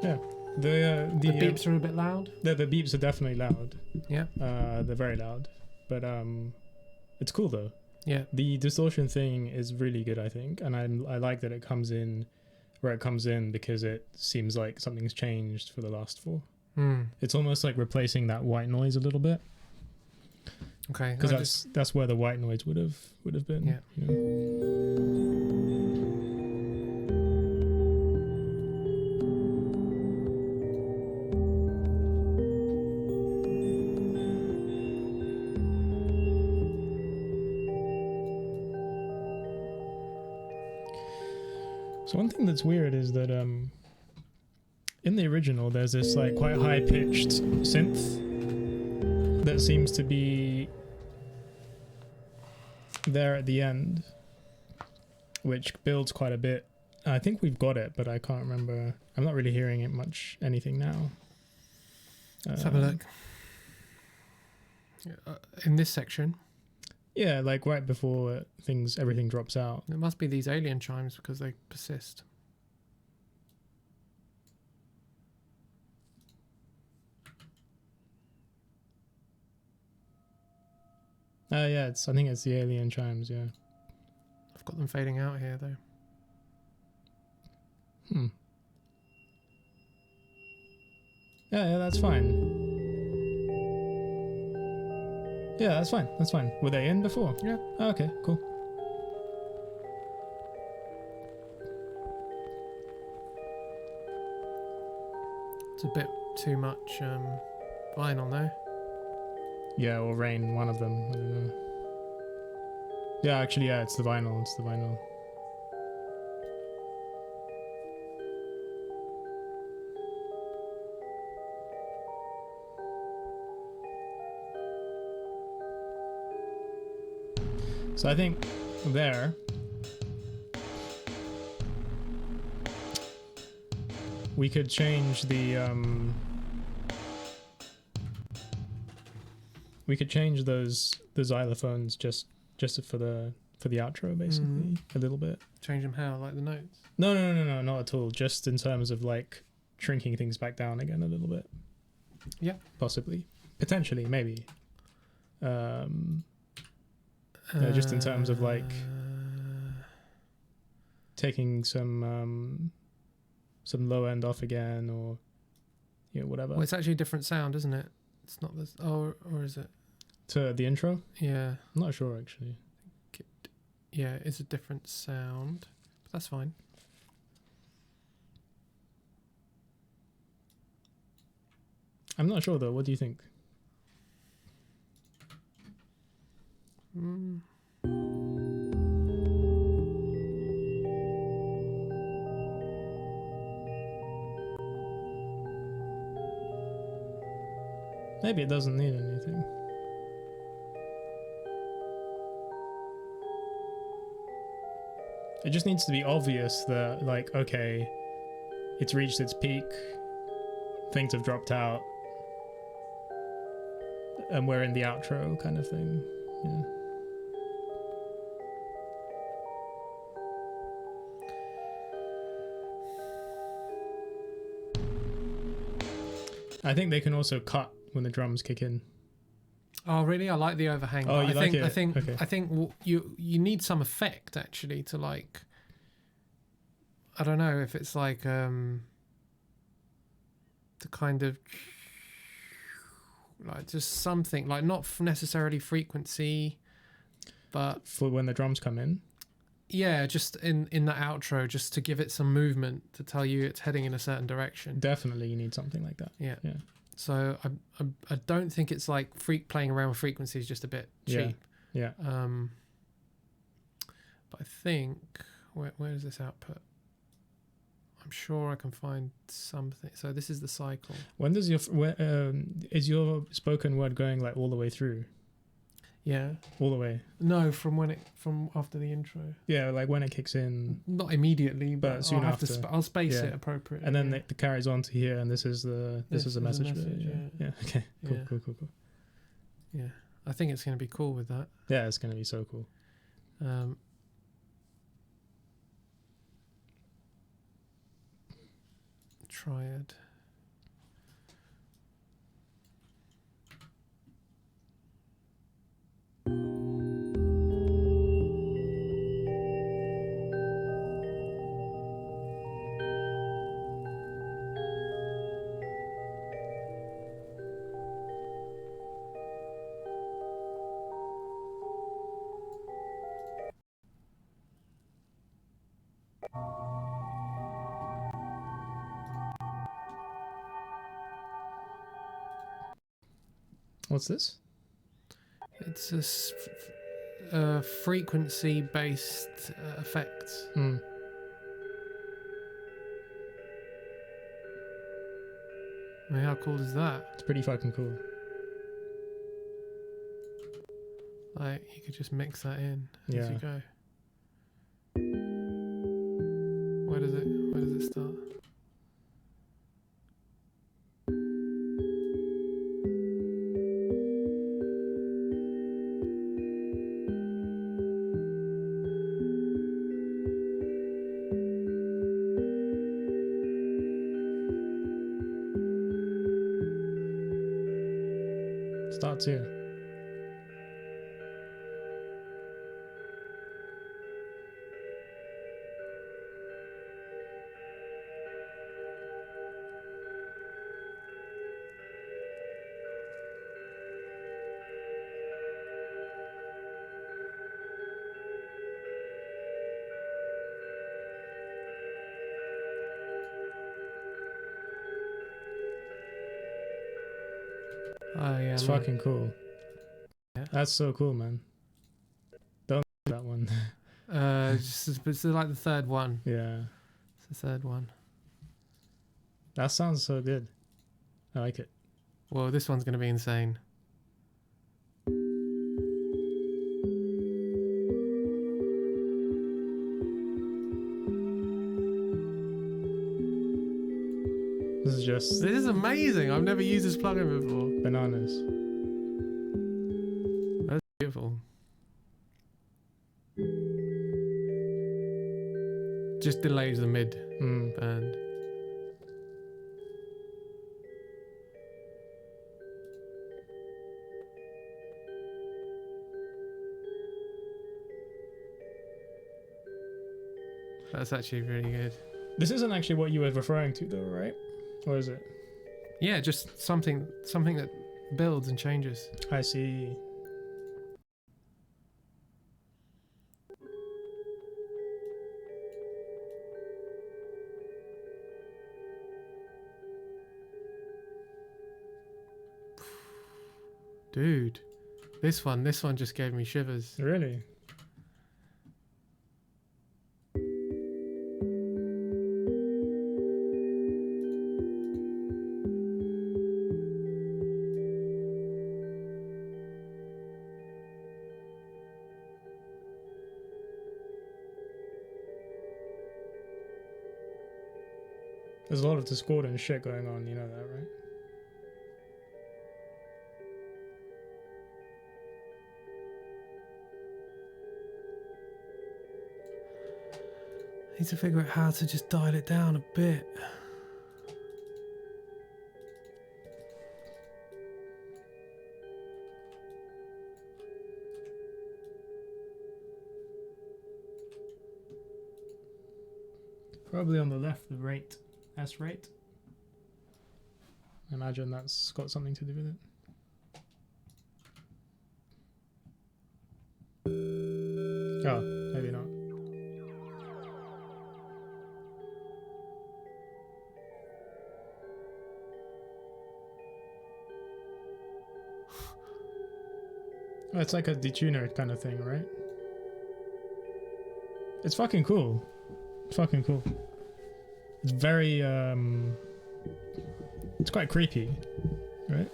Yeah. The beeps are a bit loud. The beeps are definitely loud. Yeah. They're very loud. But it's cool though. Yeah. The distortion thing is really good, I think, and I like that it comes in where it comes in because it seems like something's changed for the last four. It's almost like replacing that white noise a little bit. Okay. Because that's where the white noise would have been. Yeah. You know? So one thing that's weird is that in the original there's this like quite high-pitched synth that seems to be there at the end, which builds quite a bit. I think we've got it, but I can't remember. I'm not really hearing it much anything now. Let's have a look. In this section. Yeah, like right before everything drops out. It must be these alien chimes because they persist. Yeah, I think it's the alien chimes, yeah. I've got them fading out here though. Yeah, that's fine. Yeah, that's fine. That's fine. Were they in before? Yeah. Oh, okay, cool. It's a bit too much vinyl, no? Yeah, or rain, one of them. I don't know. Yeah, actually, yeah, it's the vinyl. It's the vinyl. So I think there we could change the we could change those the xylophones just for the outro, basically. A little bit. Change them how? Like the notes? No, not at all. Just in terms of like shrinking things back down again a little bit. Yeah. Possibly. Potentially, maybe. Just in terms of like taking some low end off again, or whatever. Well, it's actually a different sound, isn't it? It's not this. Oh, or is it? To the intro? Yeah. I'm not sure actually. Yeah, it's a different sound, but that's fine. I'm not sure though. What do you think? Maybe it doesn't need anything. It just needs to be obvious that, like, okay, it's reached its peak, things have dropped out, and we're in the outro kind of thing. Yeah. I think they can also cut when the drums kick in. Oh, really? I like the overhang. Oh, you like it? I think okay. I think you need some effect actually to, like, I don't know if it's like the kind of like just something like not necessarily frequency, but for when the drums come in. Yeah, just in that outro, just to give it some movement to tell you it's heading in a certain direction. Definitely, you need something like that. Yeah. Yeah. So I don't think it's like playing around with frequencies just a bit cheap. Yeah. But I think where is this output? I'm sure I can find something. So this is the cycle. When does is your spoken word going like all the way through? Yeah. All the way? No, from after the intro. Yeah, like when it kicks in. Not immediately, but soon after. I'll space it appropriately. And then it carries on to here, and this is the message. Yeah. Okay. Cool. Yeah. I think it's going to be cool with that. Yeah, it's going to be so cool. Triad. What's this? It's a frequency-based effect. I mean, how cool is that? It's pretty fucking cool. Like, you could just mix that in as you go. Where does it start? Starts here. Oh yeah, it's fucking cool. Yeah. That's so cool, man. Don't do that one. It's like the third one. Yeah. It's the third one. That sounds so good. I like it. Well, this one's going to be insane. is just... This is amazing. I've never used this plugin before. Bananas. That's beautiful. Just delays the mid band. That's actually really good. This isn't actually what you were referring to though, right? Or is it? Yeah, just something that builds and changes. I see. Dude, this one just gave me shivers. Really? There's a lot of discord and shit going on, you know that, right? I need to figure out how to just dial it down a bit. Probably on the left, the rate. S rate. I imagine that's got something to do with it. Oh, maybe not. Oh, it's like a detuner kind of thing, right? It's fucking cool. It's fucking cool. It's very, it's quite creepy, right?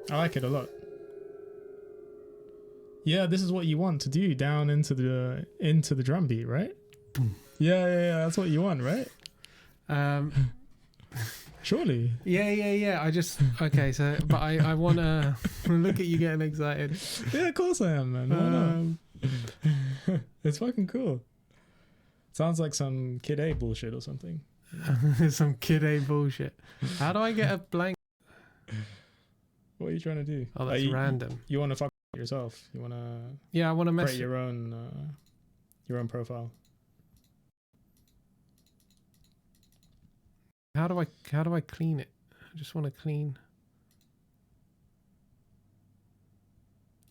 I like it a lot. Yeah, this is what you want to do down into the drum beat, right? Yeah, that's what you want, right? Surely. Yeah. I just but I want to look at you getting excited. Yeah, of course I am, man. Why not? It's fucking cool. Sounds like some Kid A bullshit or something. Some Kid A bullshit. How do I get a blank? What are you trying to do? Oh, that's random. You want to fuck yourself? You want to? Yeah, I want to create your own profile. How do I clean it? I just want to clean.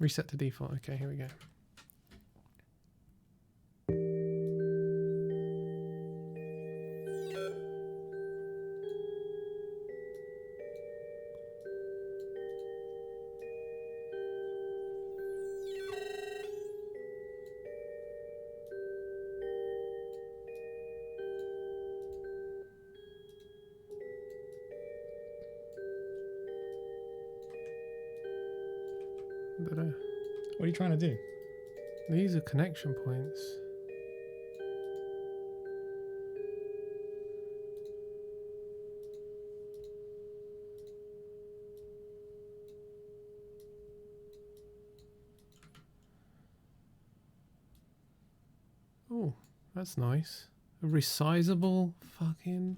Reset to default. Okay, here we go. What are you trying to do? These are connection points. Oh, that's nice. A resizable fucking...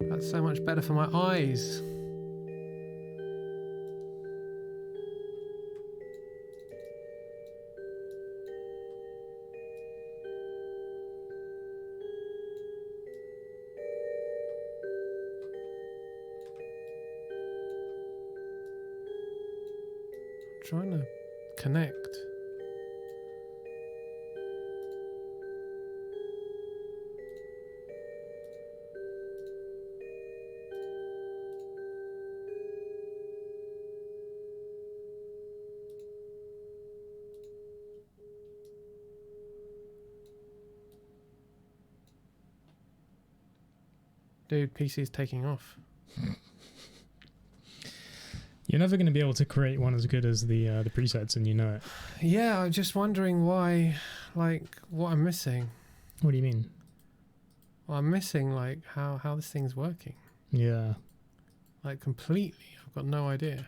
That's so much better for my eyes. Trying to connect. Dude, PC's taking off. You're never going to be able to create one as good as the presets, and you know it. Yeah, I'm just wondering why like what I'm missing. What do you mean? Well, I'm missing like how this thing's working. Yeah. Like completely. I've got no idea.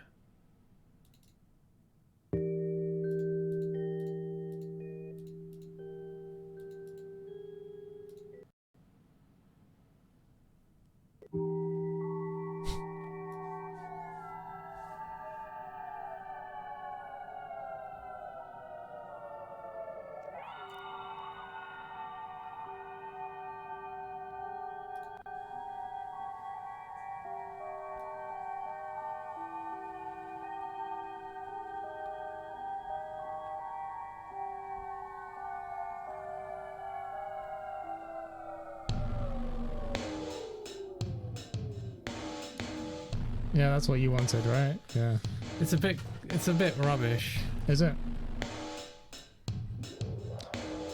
Yeah, that's what you wanted, right? Yeah. It's a bit rubbish. Is it?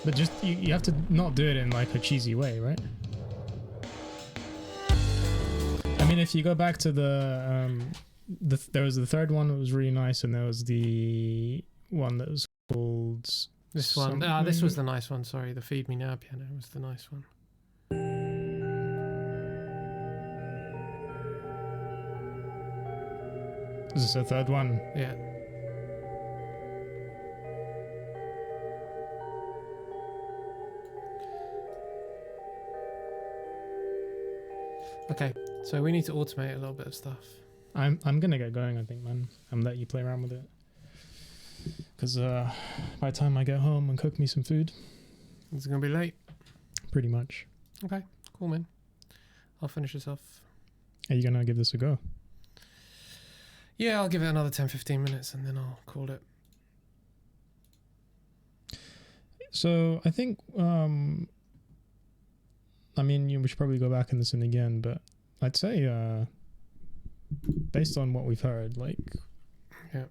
But just you have to not do it in like a cheesy way, right? I mean, if you go back to there was the third one that was really nice, and there was the one that was called this one. This was the nice one. Sorry, the Feed Me Now piano was the nice one. Is this the third one? Yeah. Okay, so we need to automate a little bit of stuff. I'm gonna get going, I think, man. I'm let you play around with it. Because by the time I get home and cook me some food, it's gonna be late. Pretty much. Okay, cool, man. I'll finish this off. Are you gonna give this a go? Yeah, I'll give it another 10-15 minutes and then I'll call it. So I think, I mean, we should probably go back and listen again, but I'd say, based on what we've heard, like, yeah,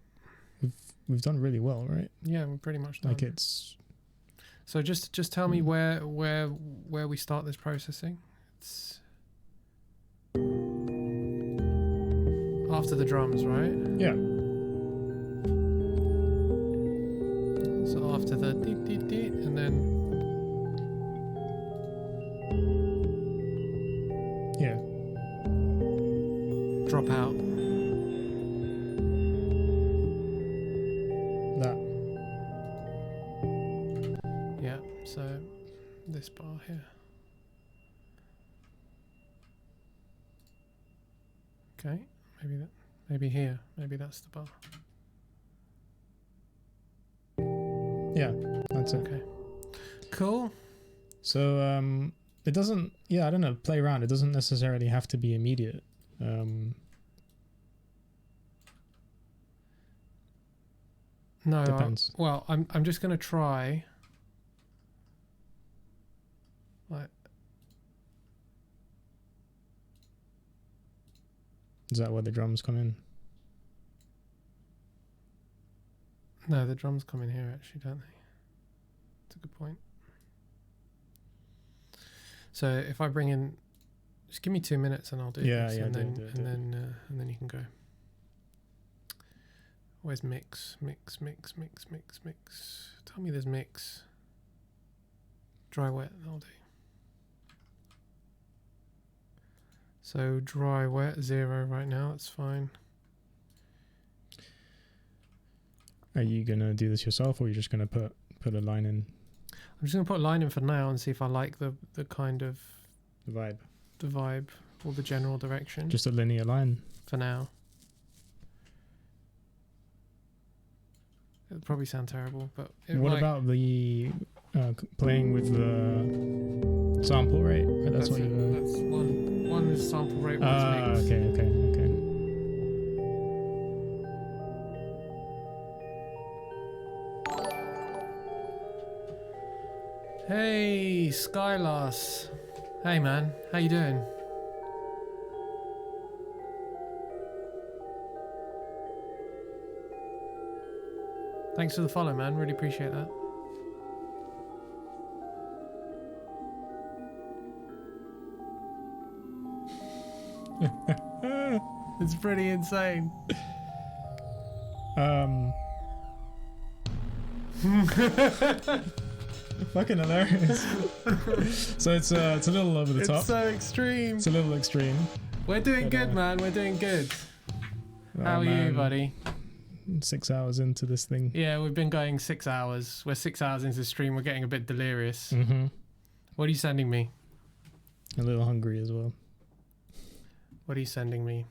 we've done really well, right? Yeah, we're pretty much done. Like it's. So just tell me where we start this processing. It's after the drums, right? Yeah. So after the deet deet deet, and then yeah, drop out. That. Yeah. So this bar here. Okay. Maybe here. Maybe that's the bar. Yeah, that's it. Okay. Cool. So it doesn't. Yeah, I don't know. Play around. It doesn't necessarily have to be immediate. No. Depends. Well, I'm just gonna try. Like. Is that where the drums come in? No, the drums come in here actually, don't they? That's a good point. So if I bring in, just give me 2 minutes and I'll do this. Yeah, and then you can go. Where's mix? Tell me there's mix. Dry wet, that'll do. So dry wet 0 right now. That's fine. Are you gonna do this yourself, or are you just gonna put a line in? I'm just gonna put a line in for now and see if I like the kind of the vibe or the general direction. Just a linear line for now. It'll probably sound terrible, but what about the playing with the sample rate? That's what you. That's one is sample rate. One's mix. Okay. Hey, Skylas. Hey, man. How you doing? Thanks for the follow, man. Really appreciate that. It's pretty insane. Fucking hilarious. So it's a little over the top. It's so extreme. It's a little extreme. We're doing good, man. We're doing good. How are you, buddy? 6 hours into this thing. Yeah, we've been going 6 hours. We're 6 hours into the stream. We're getting a bit delirious. Mm-hmm. What are you sending me? A little hungry as well. What are you sending me?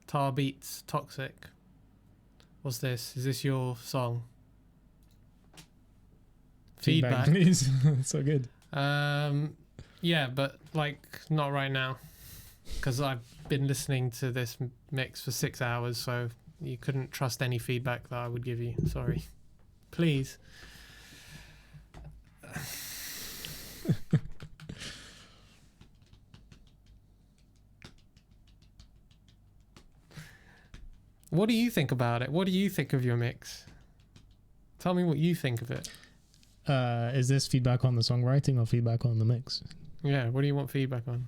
Tar Beats, Toxic. What's this? Is this your song? Feedback. Please. So good. Yeah, but like not right now, because I've been listening to this mix for 6 hours, so you couldn't trust any feedback that I would give you. Sorry. Please. What do you think about it? What do you think of your mix? Tell me what you think of it. Is this feedback on the songwriting or feedback on the mix? Yeah, what do you want feedback on?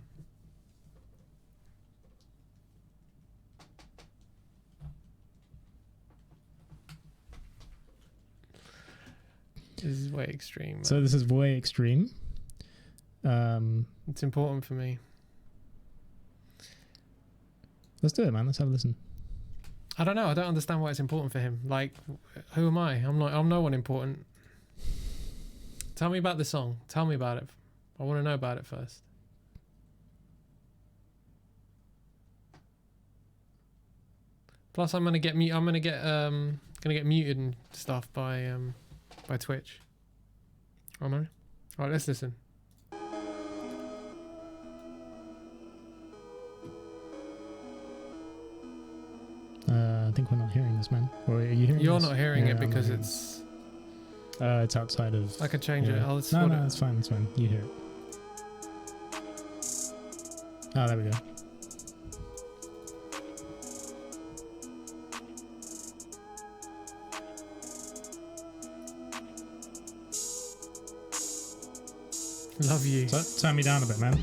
This is way extreme, man. So this is way extreme. It's important for me. Let's do it, man. Let's have a listen. I don't know. I don't understand why it's important for him. Like, who am I? I'm no one important. Tell me about the song. Tell me about it. I want to know about it first. Plus, I'm gonna get muted and stuff by Twitch. Oh no! All right, let's listen. I think we're not hearing this, man. Or are you hearing You're this? not hearing Yeah, it because I'm it's... It's outside of... I could change it. No, it's fine. It's fine. You hear it. Oh, there we go. Love you. Turn me down a bit, man.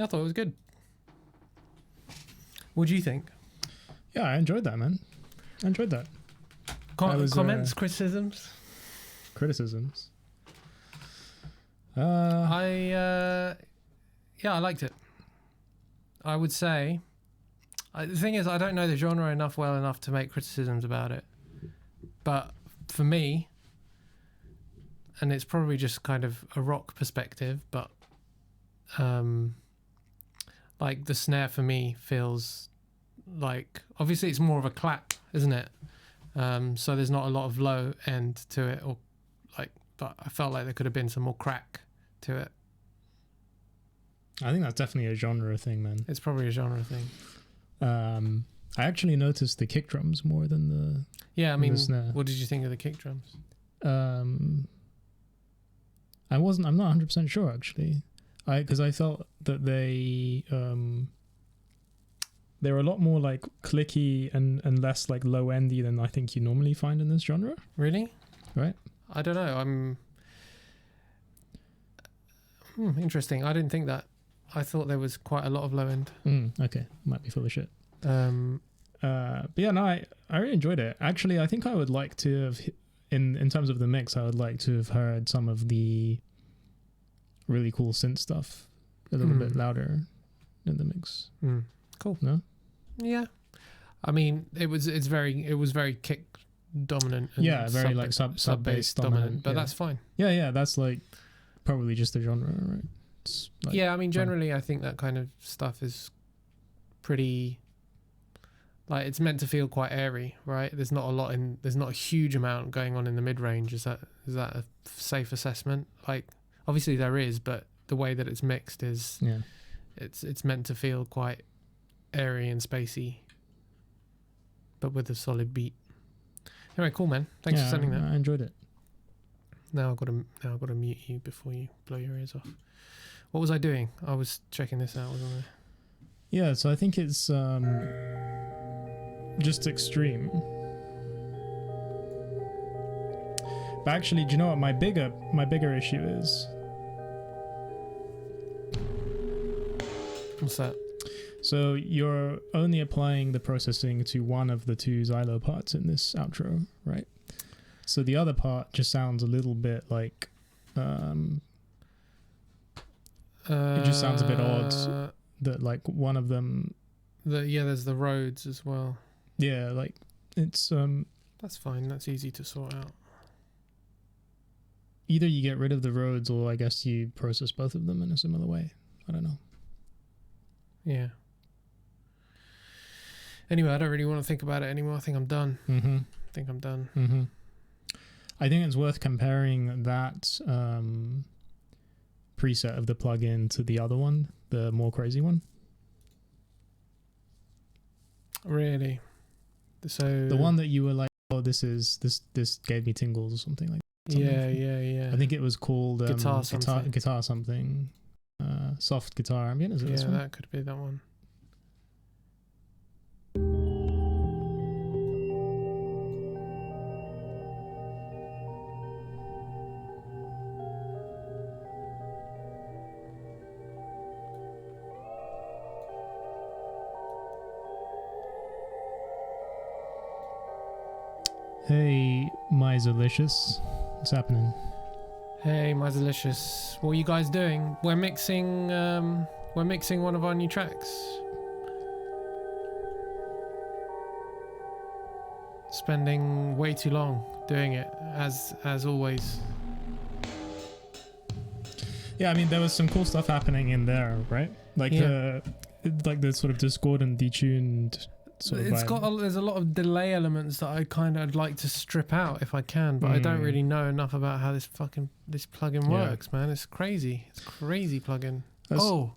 I thought it was good. What do you think? Yeah, I enjoyed that, man. I enjoyed that. Comments, criticisms? Criticisms. I liked it. I would say, the thing is, I don't know the genre well enough to make criticisms about it. But for me, and it's probably just kind of a rock perspective, but like the snare for me feels like, obviously it's more of a clap, isn't it? So there's not a lot of low end to it, or like, but I felt like there could have been some more crack to it. I think that's definitely a genre thing, man. It's probably a genre thing. I actually noticed the kick drums more than the the snare. What did you think of the kick drums? I'm not 100% sure actually. Because I felt that they were a lot more like clicky and less like low endy than I think you normally find in this genre. Really? Right? I don't know. Interesting. I didn't think that. I thought there was quite a lot of low end. Okay, might be full of shit. But yeah, no, I really enjoyed it. Actually, I think I would like to have, in terms of the mix, I would like to have heard some of the really cool synth stuff a little bit louder in the mix. Cool. No? Yeah. I mean, it was very kick dominant. And very like sub bass dominant. But that's fine. Yeah, that's like probably just the genre, right? Like, I mean, generally, I think that kind of stuff is pretty. Like, it's meant to feel quite airy, right? There's not a huge amount going on in the mid range. Is that a safe assessment? Like, obviously there is, but the way that it's mixed is, it's meant to feel quite airy and spacey, but with a solid beat. Anyway, cool, man. Thanks for sending that. I enjoyed it. Now I've got to mute you before you blow your ears off. What was I doing? I was checking this out, wasn't I? Yeah, so I think it's just extreme. But actually, do you know what my bigger issue is? What's that? So you're only applying the processing to one of the two Xylo parts in this outro, right? So the other part just sounds a little bit like it just sounds a bit odd that like one of them. There's the Rhodes as well. Yeah, like it's That's fine. That's easy to sort out. Either you get rid of the Rhodes, or I guess you process both of them in a similar way. I don't know. Yeah. Anyway, I don't really want to think about it anymore. I think I'm done. I think I'm done. I think it's worth comparing that preset of the plugin to the other one, the more crazy one. Really? So the one that you were like, oh, this gave me tingles or something like that. Yeah. I think it was called guitar something. Soft guitar ambient, is it this one? Yeah, that could be that one. Hey, Miserlicious. What's happening? Hey, Miserlicious. What are you guys doing? We're mixing one of our new tracks. Spending way too long doing it, as always. Yeah, I mean, there was some cool stuff happening in there, right? Like the sort of discordant, detuned sort of vibe. There's a lot of delay elements that I kind of like to strip out if I can, but I don't really know enough about how this plugin works, man. It's crazy. It's a crazy plugin. You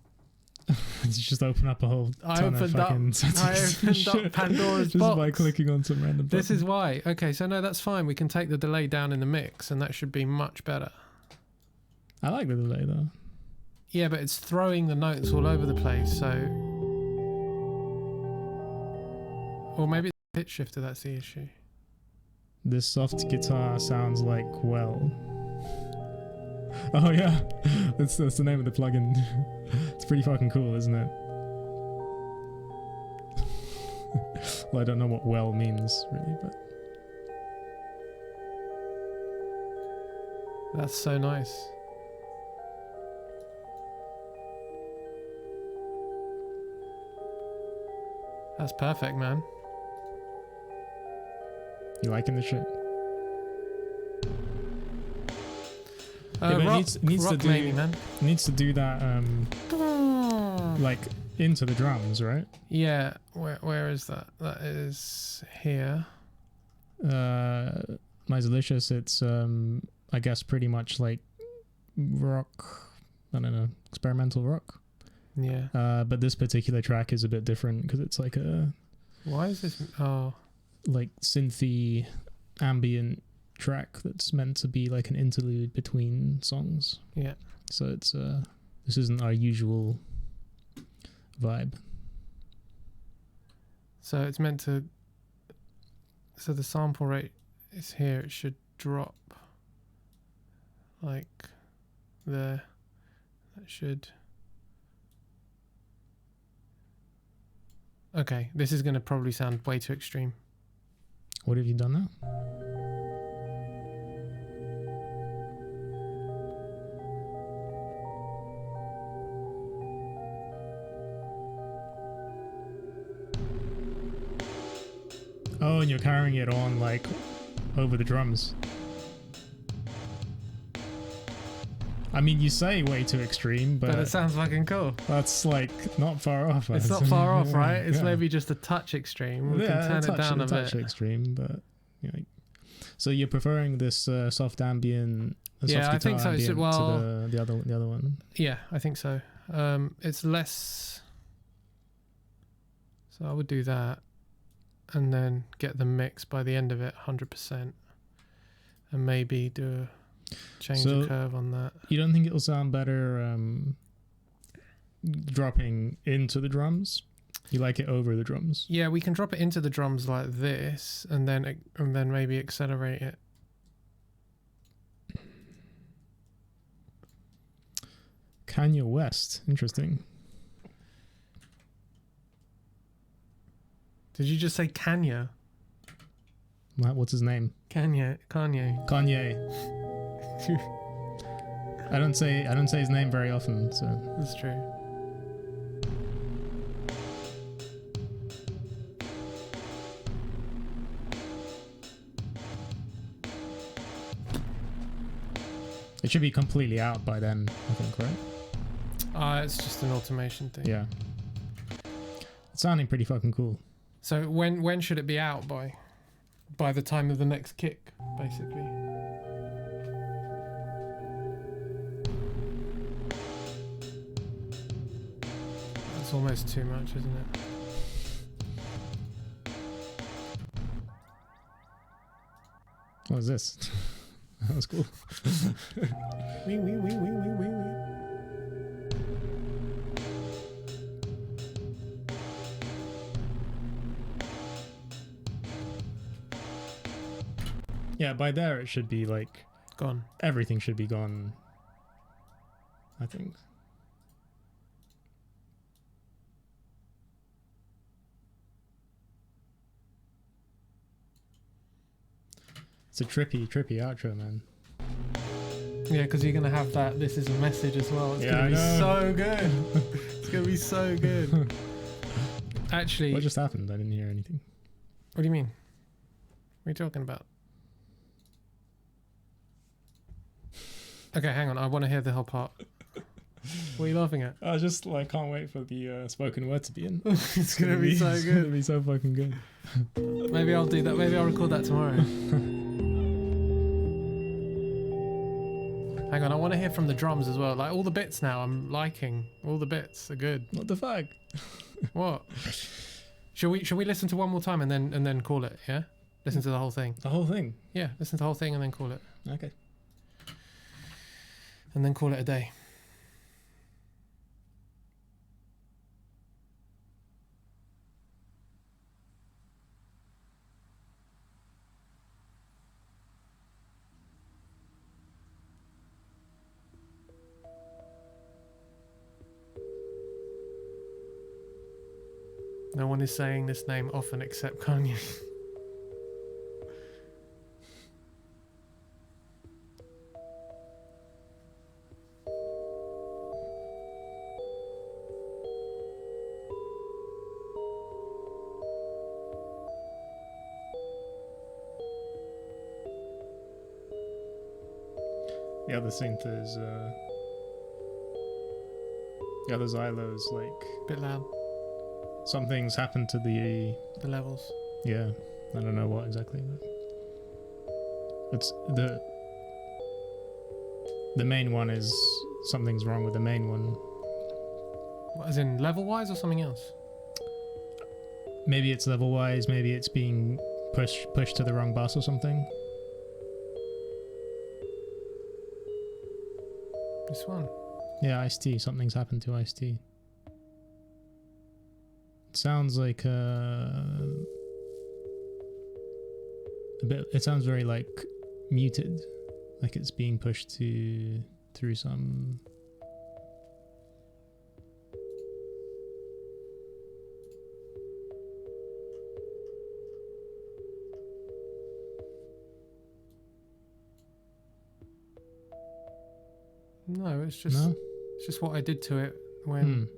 just open up a whole ton of fucking I opened up Pandora's just box. By clicking on some random This is why. Okay, so no, that's fine. We can take the delay down in the mix, and that should be much better. I like the delay though. Yeah, but it's throwing the notes all over the place, so... Or maybe it's the pitch shifter, that's the issue. This soft guitar sounds like, well... Oh yeah, that's the name of the plugin. It's pretty fucking cool, isn't it? Well, I don't know what well means, really, but... That's so nice. That's perfect, man. You liking the shit? Yeah, but rock, it needs rock to do, maybe, man. Needs to do that, like, into the drums, right? Yeah, where is that? That is here. My Delicious, it's, I guess, pretty much like rock, I don't know, experimental rock. Yeah. But this particular track is a bit different because it's like a... Why is this... Oh. Like synthy ambient track that's meant to be like an interlude between songs. Yeah. So it's this isn't our usual vibe. So it's meant to... So the sample rate is here. It should drop like there. That should... Okay, this is going to probably sound way too extreme. What have you done now? Oh, and you're carrying it on like over the drums. I mean, you say way too extreme, but it sounds fucking cool. That's like not far off. It's not far off, right? It's maybe just a touch extreme. We can turn it down a bit. Touch extreme, but you know. So you're preferring this soft ambient, yeah, I think so. Well, to the other one. Yeah, I think so. It's less. So I would do that, and then get the mix by the end of it 100%, and maybe do change the curve on that. You don't think it'll sound better dropping into the drums? You like it over the drums? Yeah, we can drop it into the drums like this, and then maybe accelerate it. Kanye West, interesting. Did you just say Kanye? What's his name? Kanye. I don't say his name very often, so that's true. It should be completely out by then, I think, right? It's just an automation thing. Yeah. It's sounding pretty fucking cool. So when should it be out by? By the time of the next kick, basically. That's almost too much, isn't it? What was this? That was cool. Wee. Yeah, by there it should be like gone. Everything should be gone, I think. It's a trippy outro, man. Yeah, because you're gonna have that. This is a message as well. It's gonna be so good. It's gonna be so good. Actually, what just happened? I didn't hear anything. What do you mean? What are you talking about? Okay, hang on. I want to hear the whole part. What are you laughing at? I just like can't wait for the spoken word to be in. It's gonna be so good. It's gonna be so fucking good. Maybe I'll do that. Maybe I'll record that tomorrow. Hang on, I want to hear from the drums as well. Like all the bits now, I'm liking. All the bits are good. What the fuck? What? Shall we listen to one more time and then call it? Yeah. Listen to the whole thing. The whole thing. Yeah. Listen to the whole thing and then call it. Okay. And then call it a day. No one is saying this name often except Kanye. The other synth is the other Xylo is like Bit loud. Something's happened to the levels. Yeah, I don't know what exactly, but it's the main one is something's wrong with the main one. What, as in level wise or something else? Maybe it's level wise, maybe it's being pushed to the wrong bus or something. This one. Yeah, Ice-T. Something's happened to Ice-T. It sounds like a bit. It sounds very like muted, like it's being pushed through some. No, it's just it's just what I did to it when.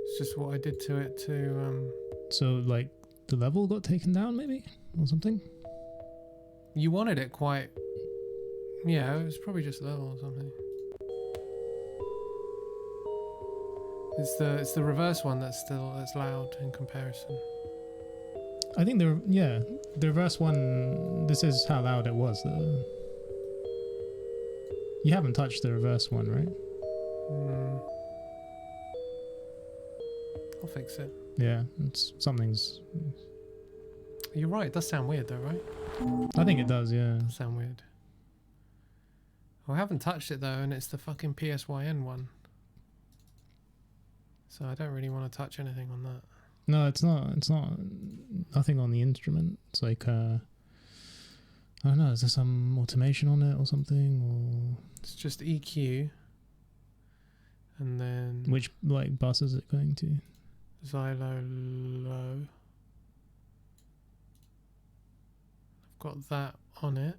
It's just what I did to it to. So like the level got taken down, maybe, or something. You wanted it quite. Yeah, it was probably just level or something. It's the reverse one that's loud in comparison. I think the reverse one. This is how loud it was though. You haven't touched the reverse one, right? I'll fix it. Yeah, something's. You're right. It does sound weird though, right? I think it does. Yeah. It does sound weird. Well, I haven't touched it though, and it's the fucking PSYN one. So I don't really want to touch anything on that. No, it's not. It's not. Nothing on the instrument. It's like I don't know. Is there some automation on it or something? Or it's just EQ. And then which like bus is it going to? Xylo low. I've got that on it.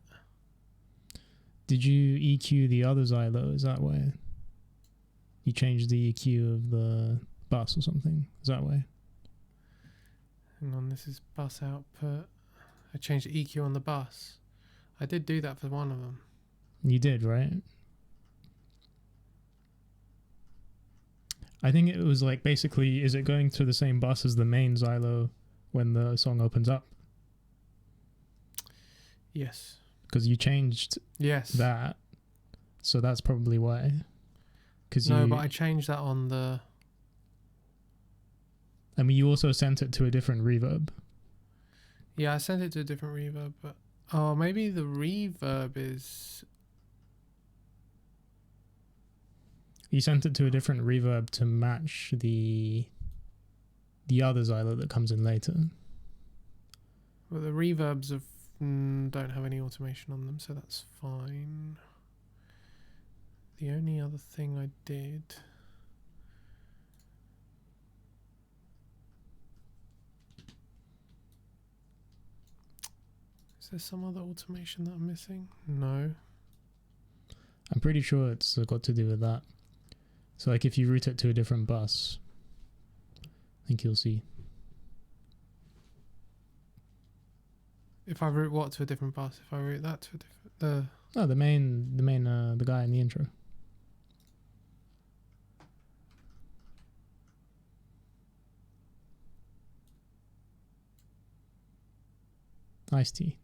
Did you EQ the other Xylo? Is that why? You changed the EQ of the bus or something? Is that why? Hang on, this is bus output. I changed the EQ on the bus. I did do that for one of them. You did, right? I think it was like basically, is it going to the same bus as the main Xylo when the song opens up? Yes. Because you changed that. So that's probably why. No, but I changed that on the... I mean, you also sent it to a different reverb. Yeah, I sent it to a different reverb, but... Oh, maybe the reverb is... You sent it to a different reverb to match the other Xylo that comes in later. Well, the reverbs don't have any automation on them, so that's fine. The only other thing I did... Is there some other automation that I'm missing? No. I'm pretty sure it's got to do with that. So like if you route it to a different bus, I think you'll see. If I route what to a different bus? If I route that to a different... the guy in the intro. Ice-T.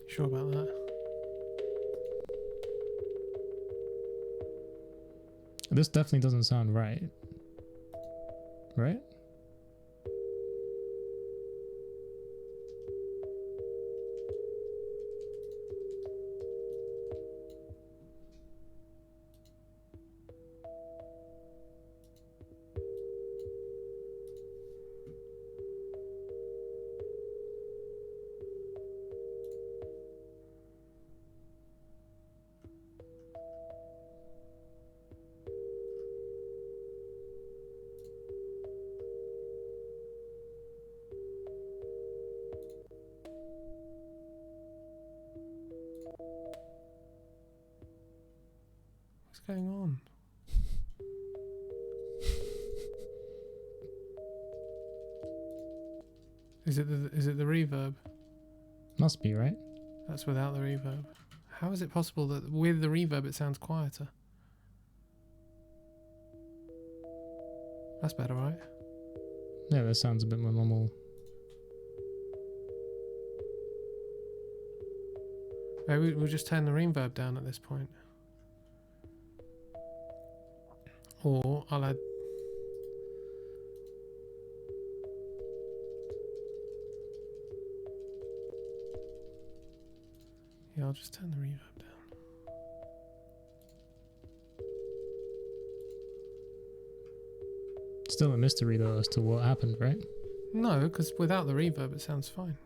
Sure about that? This definitely doesn't sound right. Right? going on? Is it the reverb? Must be, right? That's without the reverb. How is it possible that with the reverb it sounds quieter? That's better, right? Yeah, that sounds a bit more normal. Maybe we'll just turn the reverb down at this point. Or I'll add... Yeah, I'll just turn the reverb down. Still a mystery though as to what happened, right? No, because without the reverb it sounds fine.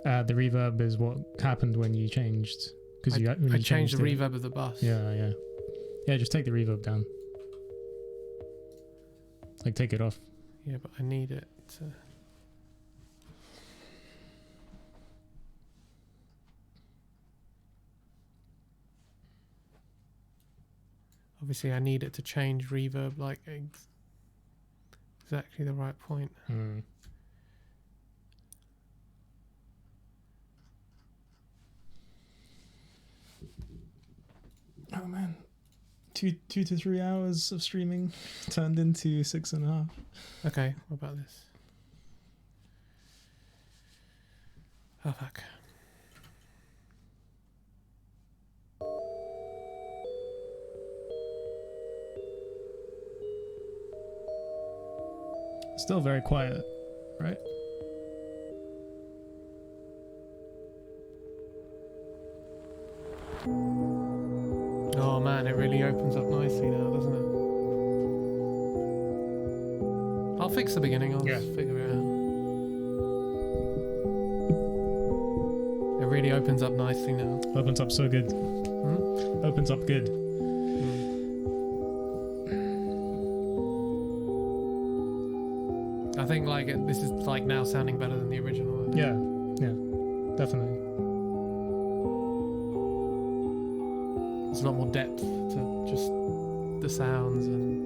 The reverb is what happened when you changed. Because I changed the reverb of the bus. Yeah. Yeah, just take the reverb down. Like, take it off. Yeah, but I need it to... Obviously, I need it to change reverb like exactly the right point. Oh man, 2 to 3 hours of streaming turned into 6.5. Okay, what about this? Oh fuck. Still very quiet, right? Oh man, it really opens up nicely now, doesn't it? I'll fix the beginning, I'll just figure it out. It really opens up nicely now. Opens up so good. Opens up good. I think like this is like now sounding better than the original. Yeah, definitely. There's a lot more depth to just the sounds and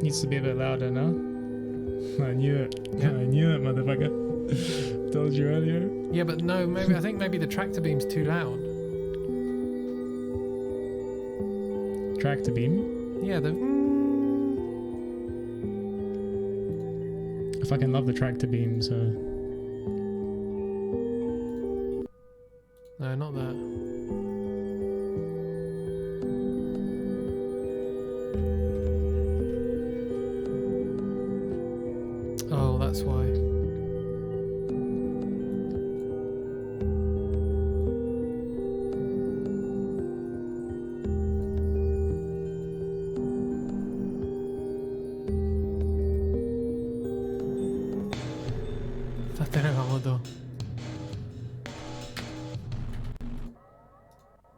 needs to be a bit louder now. I knew it. Yeah. I knew it, motherfucker. Told you earlier. Yeah, but no, I think maybe the tractor beam's too loud. Tractor beam? Yeah, the... I fucking love the tractor beam, so... No, not that. Oh, that's why.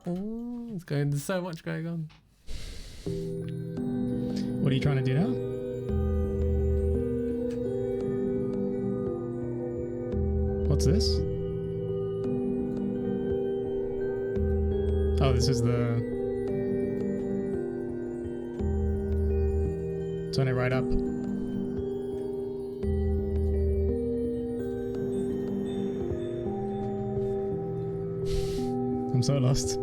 Oh, there's so much going on. What are you trying to do now? What's this? Oh, this is the... Turn it right up. I'm so lost.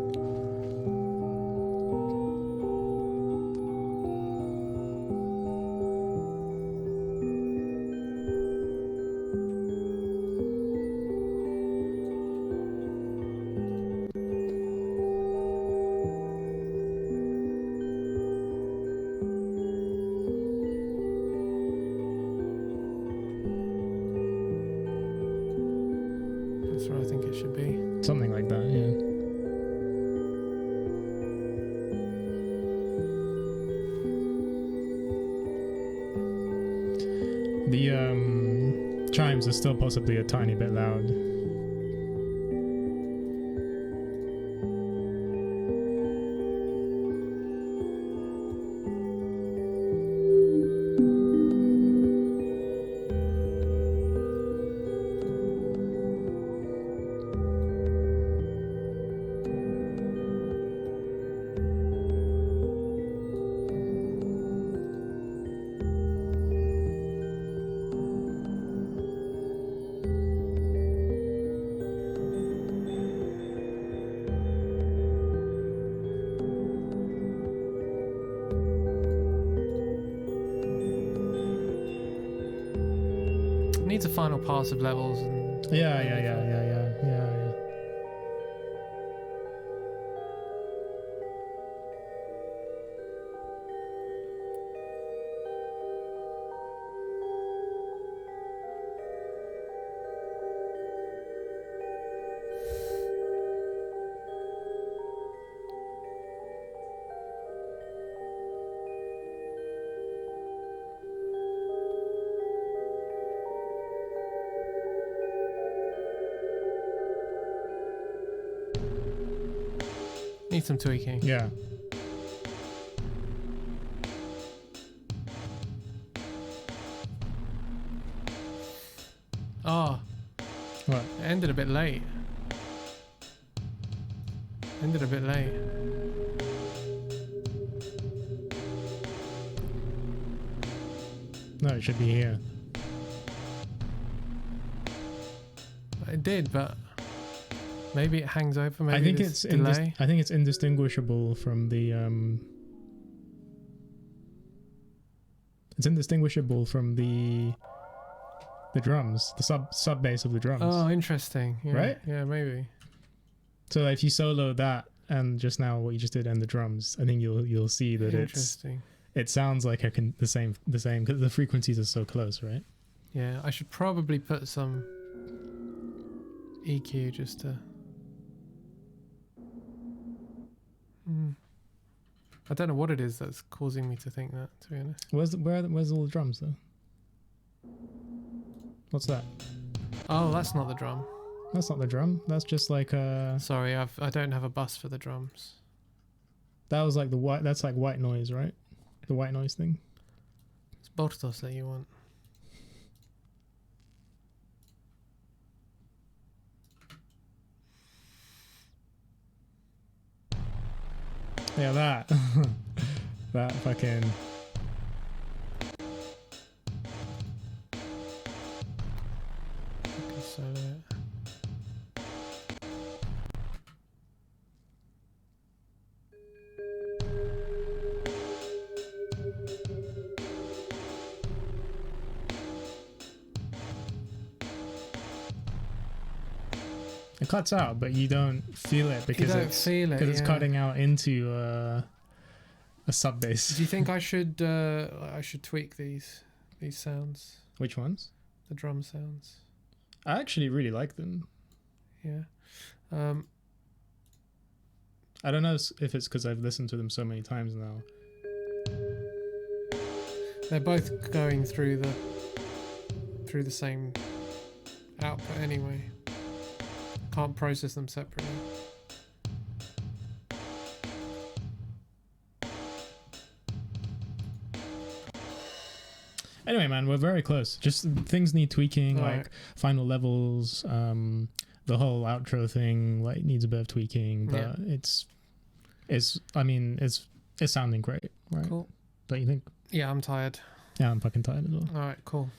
That's where I think it should be. Something like that, yeah. The chimes are still possibly a tiny bit loud. need to find all parts of levels and Yeah. need some tweaking. Yeah. Oh. What? It ended a bit late. Ended a bit late. No, it should be here. It did, but maybe it hangs over. Maybe I think it's delay. I think it's indistinguishable from the It's indistinguishable from the drums, the sub bass of the drums. Oh, interesting. Yeah, right? Yeah, maybe. So if you solo that and just now what you just did and the drums, I think you'll see that it sounds like the same because the frequencies are so close, right? Yeah, I should probably put some EQ just to. I don't know what it is that's causing me to think that, to be honest. Where's all the drums though? What's that? Oh, that's not the drum. That's not the drum. That's just like Sorry, I don't have a bus for the drums. That was like the white. That's like white noise, right? The white noise thing. It's Bortos that you want. Yeah, that. That fucking. Okay, so it cuts out, but you don't feel it because it's cutting out into a sub bass. Do you think I should tweak these sounds? Which ones? The drum sounds. I actually really like them. Yeah. I don't know if it's because I've listened to them so many times now. They're both going through the same output anyway. Can't process them separately. Anyway, man, we're very close. Just things need tweaking, All like right. final levels, the whole outro thing, like needs a bit of tweaking, but it's sounding great, right? Cool. Don't you think? Yeah, I'm tired. Yeah, I'm fucking tired as well. All right, cool.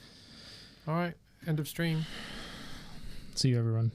All right, end of stream. See you, everyone.